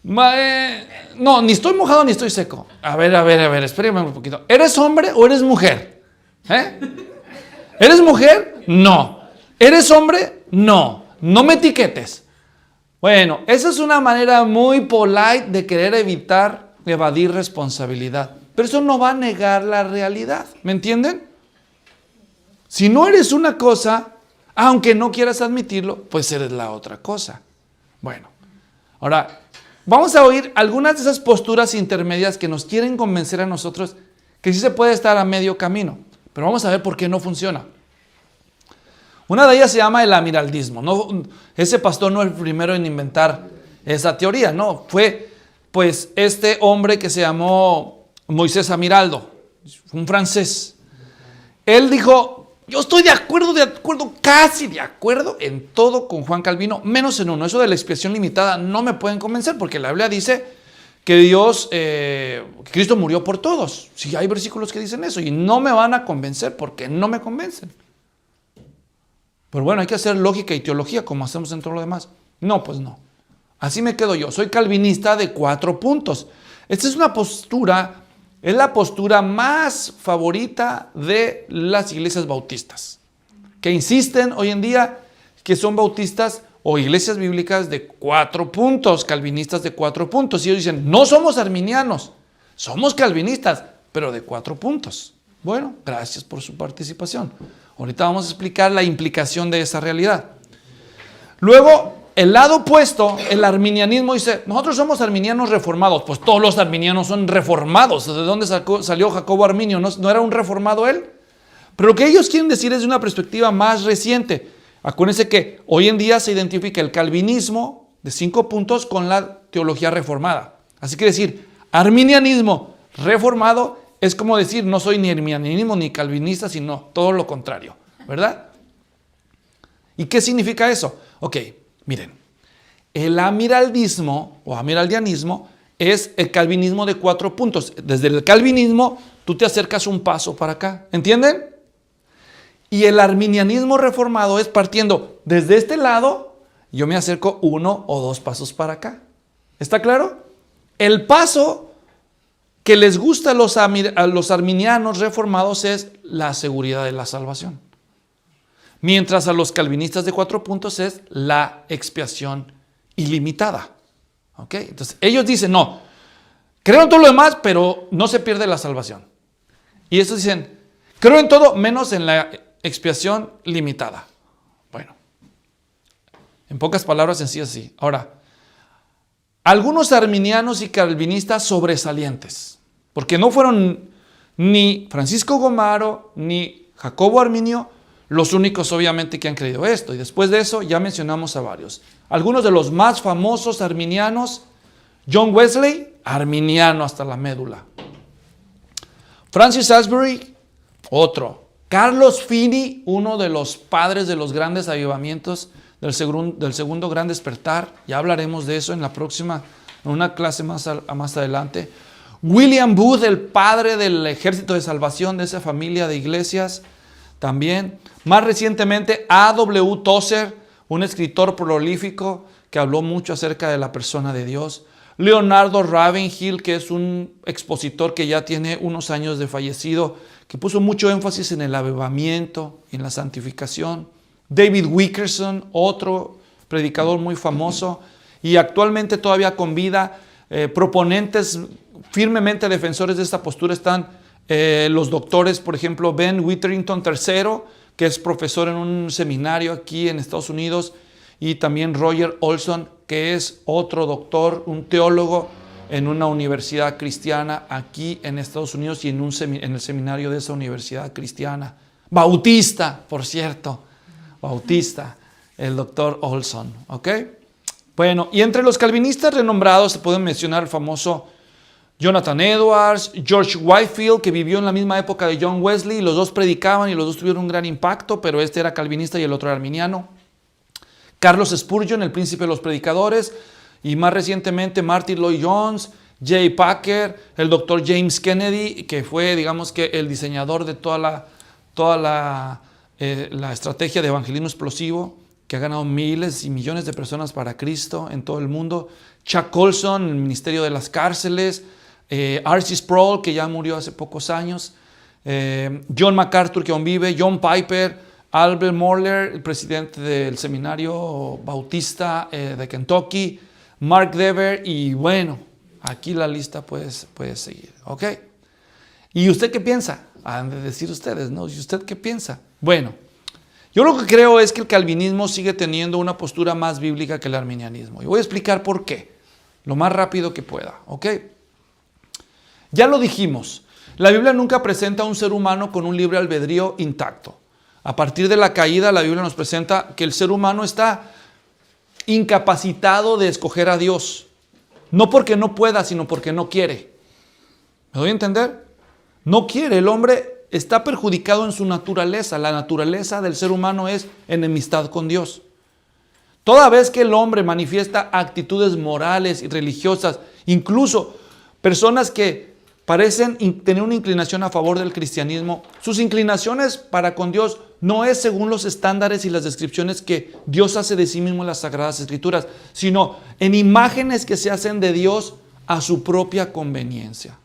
No, ni estoy mojado ni estoy seco. A ver, espérame un poquito. ¿Eres hombre o eres mujer? ¿Eres mujer? No. ¿Eres hombre? No. No me etiquetes. Bueno, esa es una manera muy polite de querer evadir responsabilidad. Pero eso no va a negar la realidad. ¿Me entienden? Si no eres una cosa, aunque no quieras admitirlo, pues eres la otra cosa. Bueno, ahora vamos a oír algunas de esas posturas intermedias que nos quieren convencer a nosotros que sí se puede estar a medio camino. Pero vamos a ver por qué no funciona. Una de ellas se llama el amiraldismo. No, ese pastor no es el primero en inventar esa teoría, no. Fue pues este hombre que se llamó Moisés Amiraldo, un francés. Él dijo, yo estoy de acuerdo, casi de acuerdo en todo con Juan Calvino, menos en uno. Eso de la expiación limitada no me pueden convencer porque la Biblia dice que Cristo murió por todos. Sí, hay versículos que dicen eso y no me van a convencer porque no me convencen. Pero bueno, hay que hacer lógica y teología como hacemos en todo lo demás. No, pues no. Así me quedo yo. Soy calvinista de 4 puntos. Esta es una postura, es la postura más favorita de las iglesias bautistas, que insisten hoy en día que son bautistas o iglesias bíblicas de 4 puntos, calvinistas de 4 puntos. Y ellos dicen, no somos arminianos, somos calvinistas, pero de 4 puntos. Bueno, gracias por su participación. Ahorita vamos a explicar la implicación de esa realidad. Luego, el lado opuesto, el arminianismo dice, nosotros somos arminianos reformados. Pues todos los arminianos son reformados. ¿De dónde salió Jacobo Arminio? ¿No era un reformado él? Pero lo que ellos quieren decir es de una perspectiva más reciente. Acuérdense que hoy en día se identifica el calvinismo de 5 puntos con la teología reformada. Así que decir, arminianismo reformado es como decir, no soy ni arminianismo ni calvinista, sino todo lo contrario, ¿verdad? ¿Y qué significa eso? Ok, miren, el amiraldismo o amiraldianismo es el calvinismo de 4 puntos. Desde el calvinismo tú te acercas un paso para acá, ¿entienden? Y el arminianismo reformado es partiendo desde este lado, yo me acerco 1 o 2 pasos para acá. ¿Está claro? El paso que les gusta a los arminianos reformados es la seguridad de la salvación. Mientras a los calvinistas de 4 puntos es la expiación ilimitada. ¿Ok? Entonces ellos dicen, no, creo en todo lo demás, pero no se pierde la salvación. Y estos dicen, creo en todo menos en la expiación limitada. Bueno, en pocas palabras sencillas así. Ahora, algunos arminianos y calvinistas sobresalientes, porque no fueron ni Francisco Gomaro ni Jacobo Arminio los únicos obviamente que han creído esto. Y después de eso ya mencionamos a varios. Algunos de los más famosos arminianos: John Wesley, arminiano hasta la médula. Francis Asbury, otro. Carlos Finney, uno de los padres de los grandes avivamientos del segundo gran despertar. Ya hablaremos de eso en una clase más adelante. William Booth, el padre del ejército de salvación de esa familia de iglesias, también. Más recientemente, A.W. Tozer, un escritor prolífico que habló mucho acerca de la persona de Dios. Leonardo Ravenhill, que es un expositor que ya tiene unos años de fallecido, que puso mucho énfasis en el avivamiento, en la santificación. David Wilkerson, otro predicador muy famoso, y actualmente todavía con vida. Proponentes firmemente defensores de esta postura están los doctores, por ejemplo, Ben Witherington III, que es profesor en un seminario aquí en Estados Unidos, y también Roger Olson, que es otro doctor, un teólogo en una universidad cristiana aquí en Estados Unidos y en el seminario de esa universidad cristiana. Bautista, por cierto, Bautista, el doctor Olson, ¿ok? Bueno, y entre los calvinistas renombrados se pueden mencionar el famoso Jonathan Edwards, George Whitefield, que vivió en la misma época de John Wesley. Los dos predicaban y los dos tuvieron un gran impacto, pero este era calvinista y el otro era arminiano. Carlos Spurgeon, el príncipe de los predicadores, y más recientemente Martin Lloyd-Jones, Jay Packer, el doctor James Kennedy, que fue, digamos que, el diseñador de toda la estrategia de evangelismo explosivo, que ha ganado miles y millones de personas para Cristo en todo el mundo. Chuck Colson, el ministerio de las cárceles. R.C. Sproul, que ya murió hace pocos años. John MacArthur, que aún vive. John Piper. Albert Mohler, el presidente del seminario bautista de Kentucky. Mark Dever. Y bueno, aquí la lista puede seguir. ¿Ok? ¿Y usted qué piensa? Han de decir ustedes, ¿no? ¿Y usted qué piensa? Bueno, yo lo que creo es que el calvinismo sigue teniendo una postura más bíblica que el arminianismo. Y voy a explicar por qué, lo más rápido que pueda, ¿ok? Ya lo dijimos, la Biblia nunca presenta a un ser humano con un libre albedrío intacto. A partir de la caída, la Biblia nos presenta que el ser humano está incapacitado de escoger a Dios. No porque no pueda, sino porque no quiere. ¿Me doy a entender? No quiere, el hombre está perjudicado en su naturaleza. La naturaleza del ser humano es enemistad con Dios. Toda vez que el hombre manifiesta actitudes morales y religiosas, incluso personas que parecen tener una inclinación a favor del cristianismo, sus inclinaciones para con Dios no es según los estándares y las descripciones que Dios hace de sí mismo en las Sagradas Escrituras, sino en imágenes que se hacen de Dios a su propia conveniencia.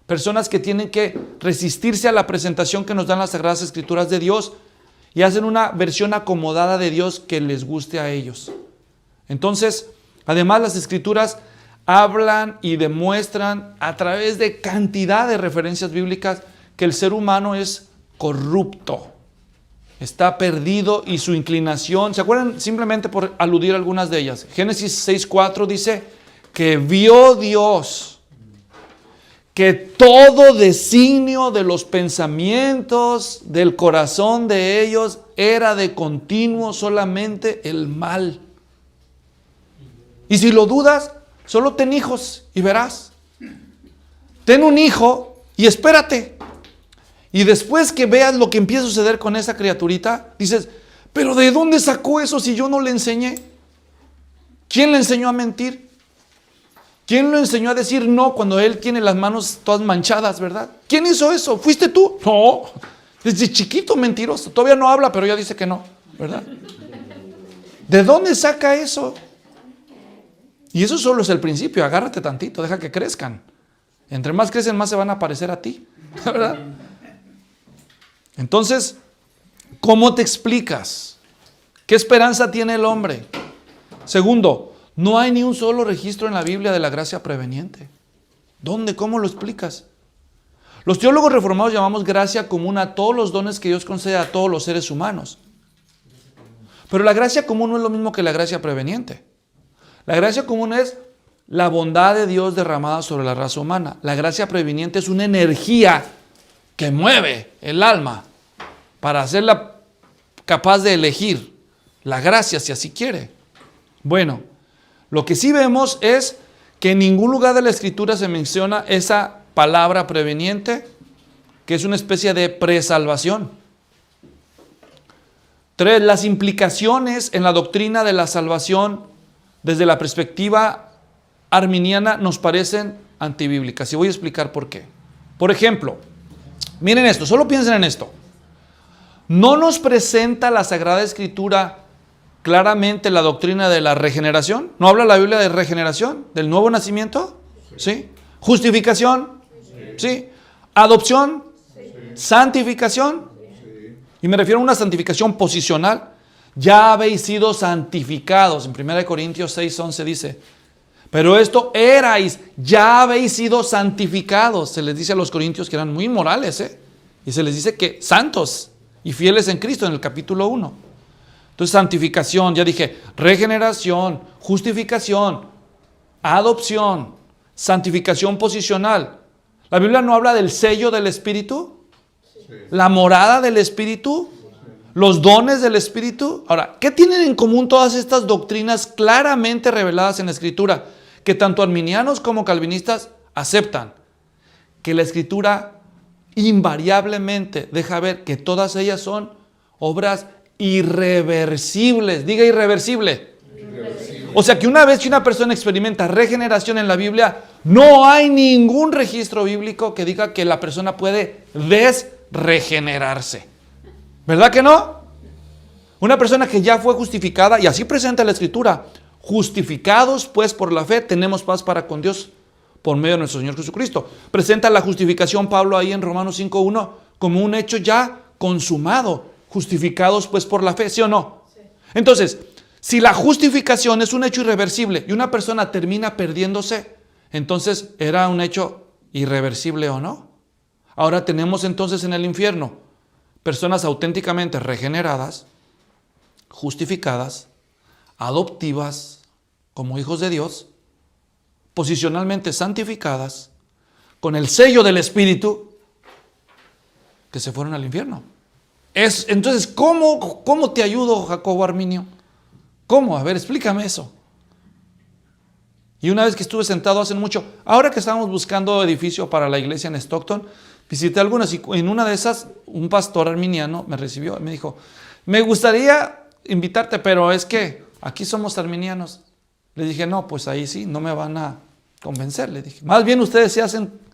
Personas que tienen que resistirse a la presentación que nos dan las Sagradas Escrituras de Dios y hacen una versión acomodada de Dios que les guste a ellos. Entonces, además las Escrituras hablan y demuestran a través de cantidad de referencias bíblicas que el ser humano es corrupto, está perdido y su inclinación, ¿se acuerdan? Simplemente por aludir a algunas de ellas. Génesis 6:4 dice que vio Dios que todo designio de los pensamientos del corazón de ellos era de continuo solamente el mal. Y si lo dudas, solo ten hijos y verás. Ten un hijo y espérate. Y después que veas lo que empieza a suceder con esa criaturita, dices, ¿pero de dónde sacó eso si yo no le enseñé? ¿Quién le enseñó a mentir? ¿Quién lo enseñó a decir no cuando él tiene las manos todas manchadas, verdad? ¿Quién hizo eso? ¿Fuiste tú? No, desde chiquito mentiroso. Todavía no habla, pero ya dice que no, ¿verdad? ¿De dónde saca eso? Y eso solo es el principio. Agárrate tantito, deja que crezcan. Entre más crecen, más se van a parecer a ti, ¿verdad? Entonces, ¿cómo te explicas? ¿Qué esperanza tiene el hombre? Segundo, no hay ni un solo registro en la Biblia de la gracia preveniente. ¿Dónde? ¿Cómo lo explicas? Los teólogos reformados llamamos gracia común a todos los dones que Dios concede a todos los seres humanos. Pero la gracia común no es lo mismo que la gracia preveniente. La gracia común es la bondad de Dios derramada sobre la raza humana. La gracia preveniente es una energía que mueve el alma para hacerla capaz de elegir la gracia si así quiere. Bueno, lo que sí vemos es que en ningún lugar de la Escritura se menciona esa palabra preveniente, que es una especie de presalvación. 3. Las implicaciones en la doctrina de la salvación desde la perspectiva arminiana nos parecen antibíblicas. Y voy a explicar por qué. Por ejemplo, miren esto, solo piensen en esto. ¿No nos presenta la Sagrada Escritura claramente la doctrina de la regeneración? ¿No habla la Biblia de regeneración? ¿Del nuevo nacimiento? ¿Sí? ¿Justificación? ¿Sí? ¿Adopción? ¿Santificación? Y me refiero a una santificación posicional. Ya habéis sido santificados. En 1 Corintios 6:11 dice, pero esto erais, ya habéis sido santificados. Se les dice a los corintios que eran muy inmorales, y se les dice que santos y fieles en Cristo en el capítulo 1. Entonces, santificación, ya dije, regeneración, justificación, adopción, santificación posicional. ¿La Biblia no habla del sello del Espíritu? Sí. ¿La morada del Espíritu? Sí. ¿Los dones del Espíritu? Ahora, ¿qué tienen en común todas estas doctrinas claramente reveladas en la Escritura? Que tanto arminianos como calvinistas aceptan. Que la Escritura invariablemente deja ver que todas ellas son obras irreversibles. Diga irreversible. O sea que una vez que una persona experimenta regeneración en la Biblia, no hay ningún registro bíblico que diga que la persona puede desregenerarse. ¿Verdad que no? Una persona que ya fue justificada, y así presenta la Escritura, justificados pues por la fe, tenemos paz para con Dios por medio de nuestro Señor Jesucristo. Presenta la justificación Pablo ahí en Romanos 5:1 como un hecho ya consumado. Justificados pues por la fe, ¿sí o no? Sí. Entonces, si la justificación es un hecho irreversible y una persona termina perdiéndose, entonces ¿era un hecho irreversible o no? Ahora tenemos entonces en el infierno personas auténticamente regeneradas, justificadas, adoptivas como hijos de Dios, posicionalmente santificadas, con el sello del Espíritu, que se fueron al infierno. Entonces, ¿cómo te ayudo, Jacobo Arminio? ¿Cómo? A ver, explícame eso. Y una vez que estuve sentado hace mucho, ahora que estábamos buscando edificio para la iglesia en Stockton, visité algunas y en una de esas, un pastor arminiano me recibió y me dijo, me gustaría invitarte, pero es que aquí somos arminianos. Le dije, no, pues ahí sí, no me van a convencer. Le dije, más bien ustedes se hacen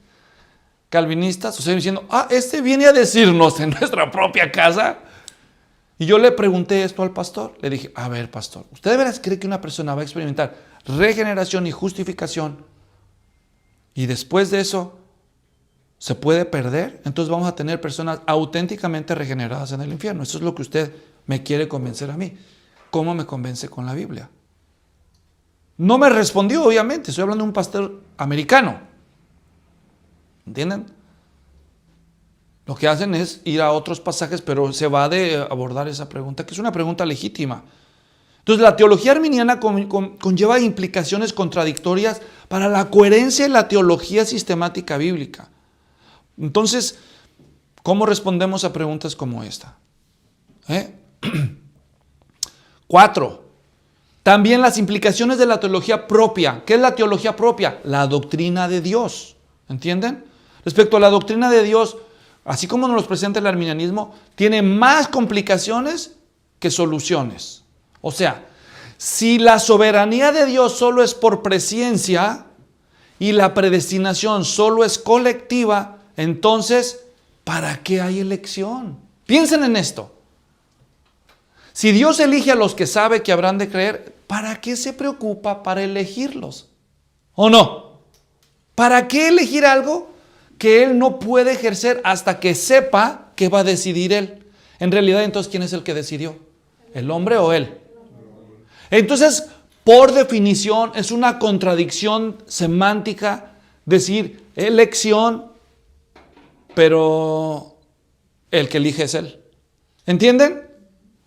calvinistas, o sea, diciendo, este viene a decirnos en nuestra propia casa. Y yo le pregunté esto al pastor. Le dije, a ver, pastor, ¿usted de veras cree que una persona va a experimentar regeneración y justificación y después de eso se puede perder? Entonces vamos a tener personas auténticamente regeneradas en el infierno. Eso es lo que usted me quiere convencer a mí. ¿Cómo me convence con la Biblia? No me respondió, obviamente. Estoy hablando de un pastor americano. ¿Entienden? Lo que hacen es ir a otros pasajes, pero se va de abordar esa pregunta, que es una pregunta legítima. Entonces, la teología arminiana conlleva implicaciones contradictorias para la coherencia de la teología sistemática bíblica. Entonces, ¿cómo respondemos a preguntas como esta? 4. También las implicaciones de la teología propia. ¿Qué es la teología propia? La doctrina de Dios. ¿Entienden? Respecto a la doctrina de Dios, así como nos los presenta el arminianismo, tiene más complicaciones que soluciones. O sea, si la soberanía de Dios solo es por presciencia y la predestinación solo es colectiva, entonces, ¿para qué hay elección? Piensen en esto. Si Dios elige a los que sabe que habrán de creer, ¿para qué se preocupa para elegirlos? ¿O no? ¿Para qué elegir algo que Él no puede ejercer hasta que sepa qué va a decidir Él? En realidad, entonces, ¿quién es el que decidió? ¿El hombre o Él? Entonces, por definición, es una contradicción semántica decir elección, pero el que elige es Él. ¿Entienden?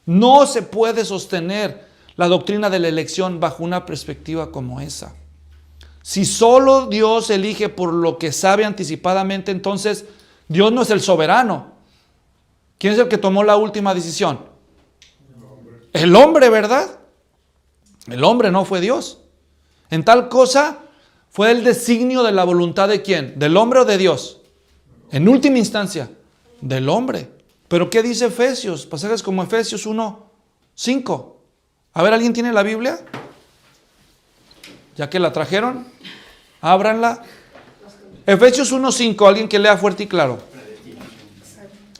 No se puede sostener la doctrina de la elección bajo una perspectiva como esa. Si solo Dios elige por lo que sabe anticipadamente, entonces Dios no es el soberano. ¿Quién es el que tomó la última decisión? el hombre, ¿verdad? El hombre no fue Dios. En tal cosa fue el designio de la voluntad de ¿quién? ¿Del hombre o de Dios? En última instancia, del hombre. ¿Pero qué dice Efesios? Pasajes como Efesios 1:5. A ver, ¿alguien tiene la Biblia? Ya que la trajeron, ábranla. Efesios 1:5, alguien que lea fuerte y claro.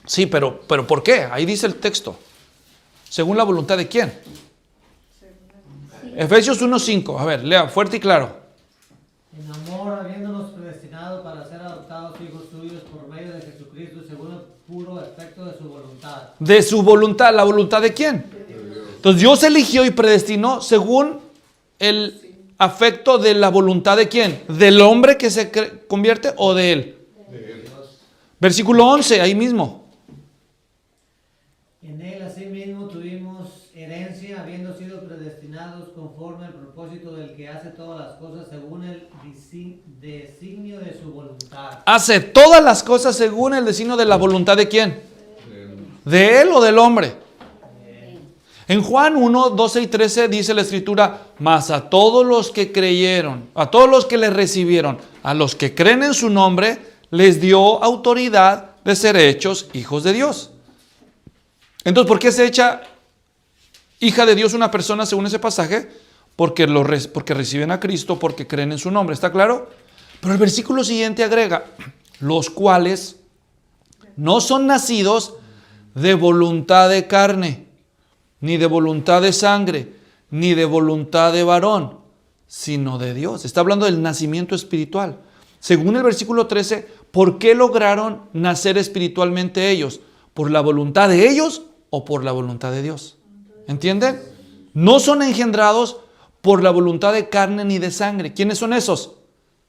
Sí, pero ¿por qué? Ahí dice el texto. ¿Según la voluntad de quién? Efesios 1:5, a ver, lea fuerte y claro. En amor, habiéndonos predestinado para ser adoptados hijos suyos por medio de Jesucristo, según el puro efecto de su voluntad. De su voluntad, ¿la voluntad de quién? Entonces Dios eligió y predestinó según el afecto de la voluntad de quién, del hombre que se convierte o de él. Versículo 11, ahí mismo. En él asimismo tuvimos herencia, habiendo sido predestinados conforme al propósito del que hace todas las cosas según el designio de su voluntad. Hace todas las cosas según el designio de la voluntad de quién. ¿De él o del hombre? En Juan 1:12 y 13 dice la escritura, mas a todos los que creyeron, a todos los que le recibieron, a los que creen en su nombre, les dio autoridad de ser hechos hijos de Dios. Entonces, ¿por qué se echa hija de Dios una persona según ese pasaje? Porque reciben a Cristo, porque creen en su nombre, ¿está claro? Pero el versículo siguiente agrega, los cuales no son nacidos de voluntad de carne, ni de voluntad de sangre, ni de voluntad de varón, sino de Dios. Está hablando del nacimiento espiritual. Según el versículo 13, ¿por qué lograron nacer espiritualmente ellos? ¿Por la voluntad de ellos o por la voluntad de Dios? ¿Entienden? No son engendrados por la voluntad de carne ni de sangre. ¿Quiénes son esos?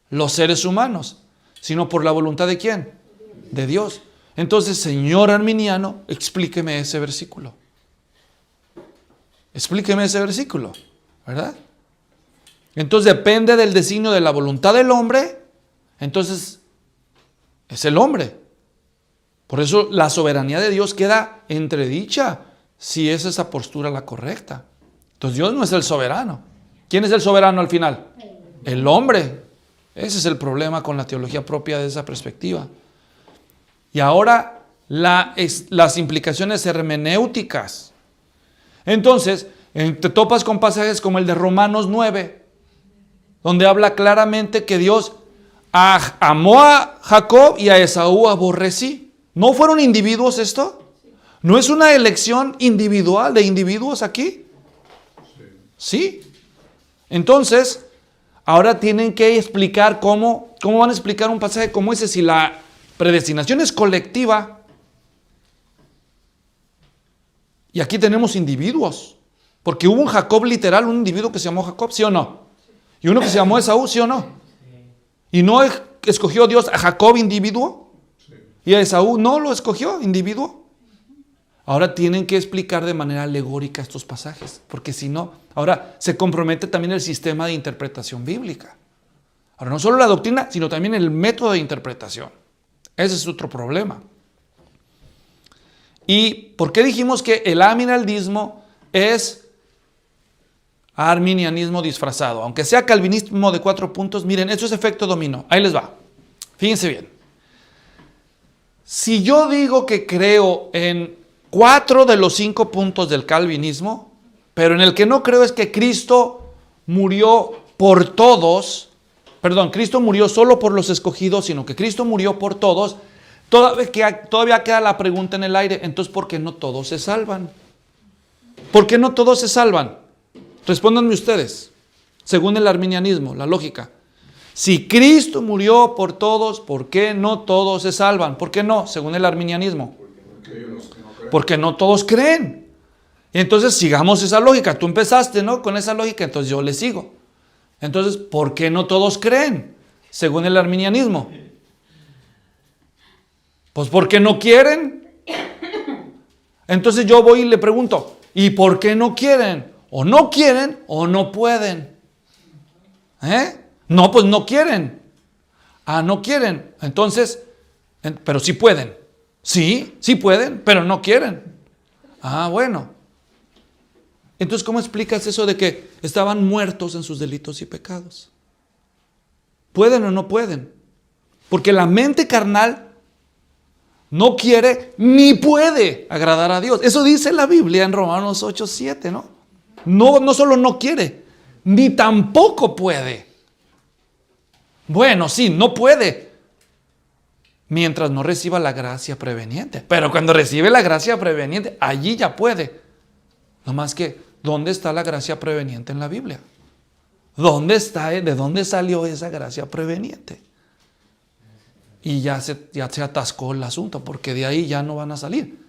Los seres humanos. Sino por la voluntad de ¿quién? De Dios. Entonces, señor arminiano, explíqueme ese versículo. Explíqueme ese versículo, ¿verdad? Entonces depende del designio de la voluntad del hombre, entonces es el hombre. Por eso la soberanía de Dios queda entredicha si es esa postura la correcta. Entonces Dios no es el soberano. ¿Quién es el soberano al final? El hombre. Ese es el problema con la teología propia de esa perspectiva. Y ahora las implicaciones hermenéuticas. Entonces, te topas con pasajes como el de Romanos 9, donde habla claramente que Dios amó a Jacob y a Esaú aborrecí. ¿No fueron individuos esto? ¿No es una elección individual de individuos aquí? Sí. Entonces, ahora tienen que explicar cómo van a explicar un pasaje como ese si la predestinación es colectiva. Y aquí tenemos individuos, porque hubo un Jacob literal, un individuo que se llamó Jacob, ¿sí o no? Y uno que se llamó Esaú, ¿sí o no? ¿Y no escogió Dios a Jacob individuo? ¿Y a Esaú no lo escogió individuo? Ahora tienen que explicar de manera alegórica estos pasajes, porque si no, ahora se compromete también el sistema de interpretación bíblica. Ahora no solo la doctrina, sino también el método de interpretación. Ese es otro problema. ¿Y por qué dijimos que el aminaldismo es arminianismo disfrazado? Aunque sea calvinismo de 4 puntos, miren, esto es efecto dominó. Ahí les va. Fíjense bien. Si yo digo que creo en 4 de los 5 puntos del calvinismo, pero en el que no creo es que Cristo murió por todos, Cristo murió solo por los escogidos, sino que Cristo murió por todos, todavía queda la pregunta en el aire, entonces ¿por qué no todos se salvan? ¿Por qué no todos se salvan? Respóndanme ustedes, según el arminianismo, la lógica. Si Cristo murió por todos, ¿por qué no todos se salvan? ¿Por qué no? Según el arminianismo. Porque no todos creen. Y entonces sigamos esa lógica. Tú empezaste, ¿no? Con esa lógica, entonces yo le sigo. Entonces, ¿por qué no todos creen? Según el arminianismo. Pues porque no quieren. Entonces yo voy y le pregunto, ¿y por qué no quieren? O no quieren o no pueden. No, pues no quieren. No quieren. Entonces, pero sí pueden. Sí pueden, pero no quieren. Bueno. Entonces, ¿cómo explicas eso de que estaban muertos en sus delitos y pecados? ¿Pueden o no pueden? Porque la mente carnal no quiere ni puede agradar a Dios. Eso dice la Biblia en Romanos 8:7, ¿no? No solo no quiere, ni tampoco puede. Bueno, sí, no puede, mientras no reciba la gracia preveniente. Pero cuando recibe la gracia preveniente, allí ya puede. No más que, ¿dónde está la gracia preveniente en la Biblia? ¿Dónde está? ¿De dónde salió esa gracia preveniente? Y ya se atascó el asunto, porque de ahí ya no van a salir.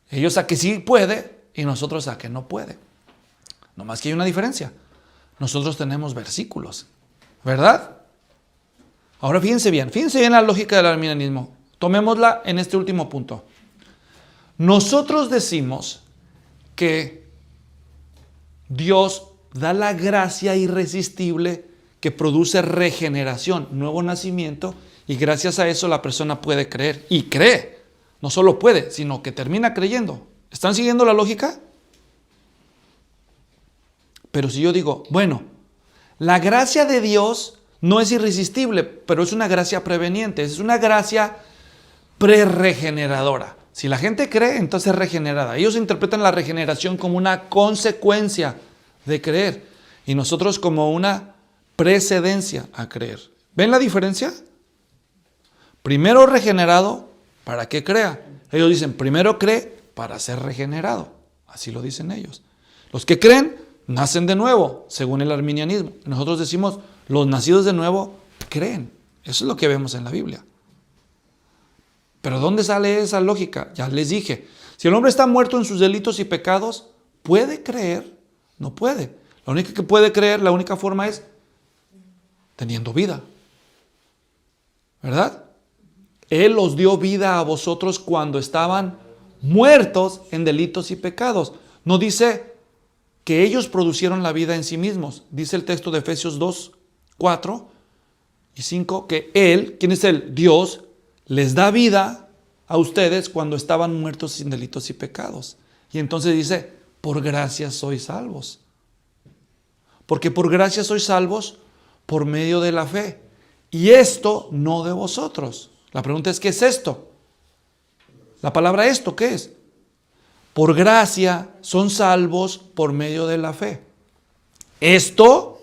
Ellos a que sí puede y nosotros a que no puede. No más que hay una diferencia. Nosotros tenemos versículos, ¿verdad? Ahora fíjense bien la lógica del arminianismo. Tomémosla en este último punto. Nosotros decimos que Dios da la gracia irresistible que produce regeneración, nuevo nacimiento, y gracias a eso la persona puede creer. Y cree. No solo puede, sino que termina creyendo. ¿Están siguiendo la lógica? Pero si yo digo, bueno, la gracia de Dios no es irresistible, pero es una gracia preveniente, es una gracia pre-regeneradora. Si la gente cree, entonces es regenerada. Ellos interpretan la regeneración como una consecuencia de creer y nosotros como una precedencia a creer. ¿Ven la diferencia? Primero regenerado para que crea. Ellos dicen, primero cree para ser regenerado. Así lo dicen ellos. Los que creen nacen de nuevo, según el arminianismo. Nosotros decimos, los nacidos de nuevo creen. Eso es lo que vemos en la Biblia. Pero ¿dónde sale esa lógica? Ya les dije, si el hombre está muerto en sus delitos y pecados, ¿puede creer? No puede. La única que puede creer, la única forma es teniendo vida. ¿Verdad? Él os dio vida a vosotros cuando estaban muertos en delitos y pecados. No dice que ellos producieron la vida en sí mismos. Dice el texto de Efesios 2, 4 y 5 que Él, ¿quién es Él? Dios, les da vida a ustedes cuando estaban muertos sin delitos y pecados. Y entonces dice, por gracia sois salvos. Porque por gracia sois salvos por medio de la fe. Y esto no de vosotros. La pregunta es, ¿qué es esto? La palabra esto, ¿qué es? Por gracia son salvos por medio de la fe. Esto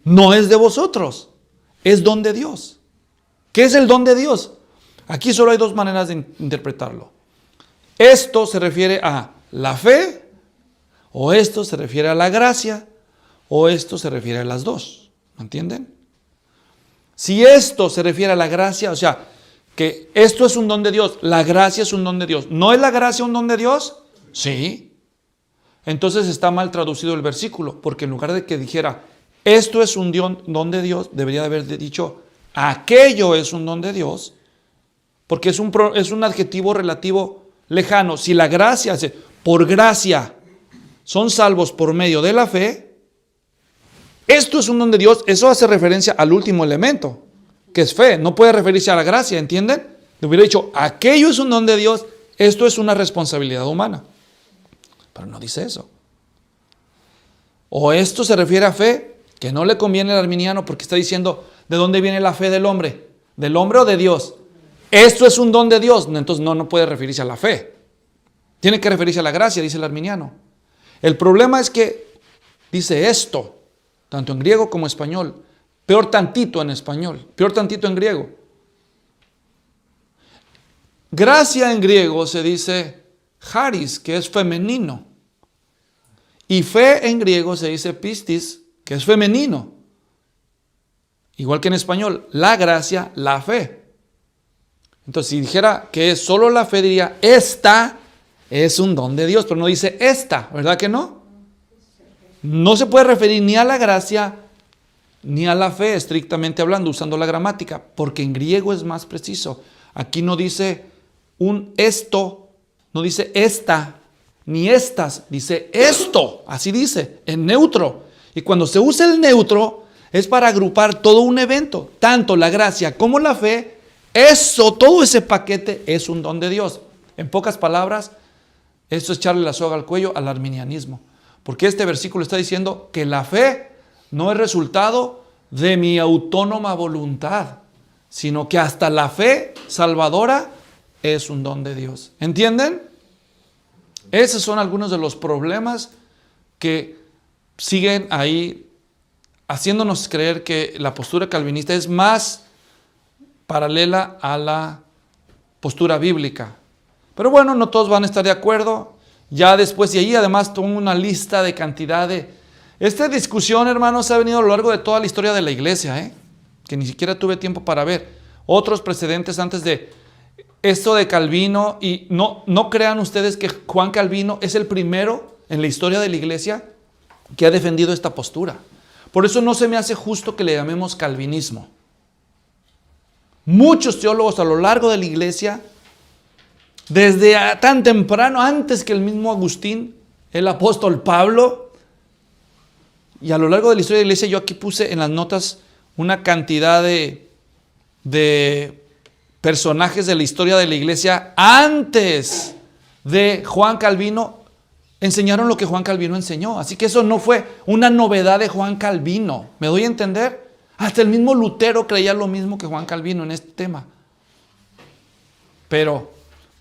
no es de vosotros, es don de Dios. ¿Qué es el don de Dios? Aquí solo hay dos maneras de interpretarlo. Esto se refiere a la fe, o esto se refiere a la gracia, o esto se refiere a las dos. ¿Me entienden? Si esto se refiere a la gracia, o sea, que esto es un don de Dios, la gracia es un don de Dios. ¿No es la gracia un don de Dios? Sí. Entonces está mal traducido el versículo, porque en lugar de que dijera, esto es un don de Dios, debería de haber dicho, aquello es un don de Dios, porque es un adjetivo relativo lejano. Si la gracia, por gracia, son salvos por medio de la fe, esto es un don de Dios, eso hace referencia al último elemento, que es fe, no puede referirse a la gracia, ¿entienden? Le hubiera dicho, aquello es un don de Dios, esto es una responsabilidad humana. Pero no dice eso. O esto se refiere a fe, que no le conviene al arminiano porque está diciendo, ¿de dónde viene la fe del hombre? ¿Del hombre o de Dios? Esto es un don de Dios, entonces no puede referirse a la fe. Tiene que referirse a la gracia, dice el arminiano. El problema es que dice esto, tanto en griego como en español. Peor tantito en español, peor tantito en griego. Gracia en griego se dice charis, que es femenino. Y fe en griego se dice pistis, que es femenino. Igual que en español, la gracia, la fe. Entonces, si dijera que es solo la fe, diría, esta es un don de Dios, pero no dice esta, ¿verdad que no? No se puede referir ni a la gracia ni a la fe, estrictamente hablando, usando la gramática, porque en griego es más preciso. Aquí no dice un esto, no dice esta, ni estas, dice esto, así dice, en neutro. Y cuando se usa el neutro, es para agrupar todo un evento, tanto la gracia como la fe, eso, todo ese paquete es un don de Dios. En pocas palabras, Esto es echarle la soga al cuello al arminianismo. Porque este versículo está diciendo que la fe no es resultado de mi autónoma voluntad, sino que hasta la fe salvadora es un don de Dios. ¿Entienden? Esos son algunos de los problemas que siguen ahí haciéndonos creer que la postura calvinista es más paralela a la postura bíblica. Pero bueno, no todos van a estar de acuerdo. Ya después, y ahí además tomo una lista de cantidad de... Esta discusión, hermanos, ha venido a lo largo de toda la historia de la iglesia, que ni siquiera tuve tiempo para ver. Otros precedentes antes de esto de Calvino, y no crean ustedes que Juan Calvino es el primero en la historia de la iglesia que ha defendido esta postura. Por eso no se me hace justo que le llamemos calvinismo. Muchos teólogos a lo largo de la iglesia, desde tan temprano, antes que el mismo Agustín, el apóstol Pablo, y a lo largo de la historia de la iglesia, yo aquí puse en las notas una cantidad de personajes de la historia de la iglesia antes de Juan Calvino, enseñaron lo que Juan Calvino enseñó. Así que eso no fue una novedad de Juan Calvino. ¿Me doy a entender? Hasta el mismo Lutero creía lo mismo que Juan Calvino en este tema. Pero,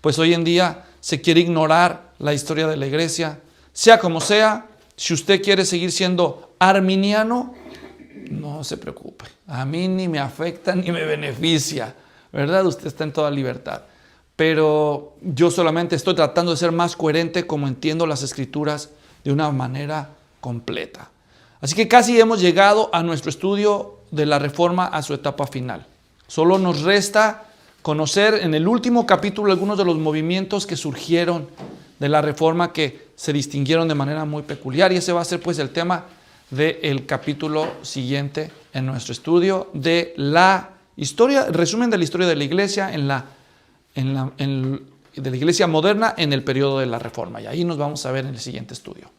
pues hoy en día se quiere ignorar la historia de la iglesia. Sea como sea, si usted quiere seguir siendo arminiano, no se preocupe. A mí ni me afecta ni me beneficia, ¿verdad? Usted está en toda libertad. Pero yo solamente estoy tratando de ser más coherente como entiendo las Escrituras de una manera completa. Así que casi hemos llegado a nuestro estudio de la Reforma a su etapa final. Solo nos resta conocer en el último capítulo algunos de los movimientos que surgieron de la Reforma que se distinguieron de manera muy peculiar, y ese va a ser pues el tema del capítulo siguiente en nuestro estudio de la historia, resumen de la historia de la iglesia de la iglesia moderna en el periodo de la Reforma, y ahí nos vamos a ver en el siguiente estudio.